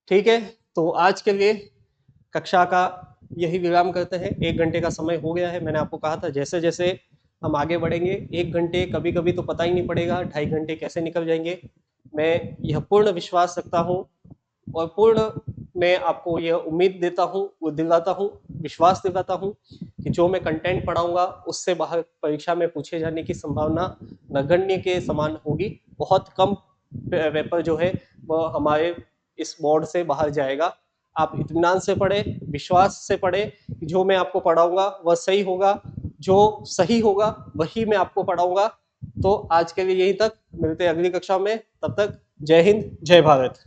ठीक है। तो आज के लिए कक्षा का यही विराम करते हैं। 1 घंटे का समय हो गया है, मैंने आपको कहा था जैसे जैसे हम आगे बढ़ेंगे 1 घंटे कभी कभी तो पता ही नहीं पड़ेगा 2.5 घंटे कैसे निकल जाएंगे। मैं यह पूर्ण विश्वास रखता हूँ और पूर्ण मैं आपको यह उम्मीद देता हूँ, वो दिलाता हूँ, विश्वास दिलाता हूँ कि जो मैं कंटेंट पढ़ाऊंगा उससे बाहर परीक्षा में पूछे जाने की संभावना नगण्य के समान होगी। बहुत कम पेपर जो है वह हमारे इस बोर्ड से बाहर जाएगा। आप इत्मीनान से पढ़े, विश्वास से पढ़े कि जो मैं आपको पढ़ाऊंगा वह सही होगा, जो सही होगा वही मैं आपको पढ़ाऊंगा। तो आज के लिए यही तक, मिलते हैं अगली कक्षा में, तब तक जय हिंद, जय भारत।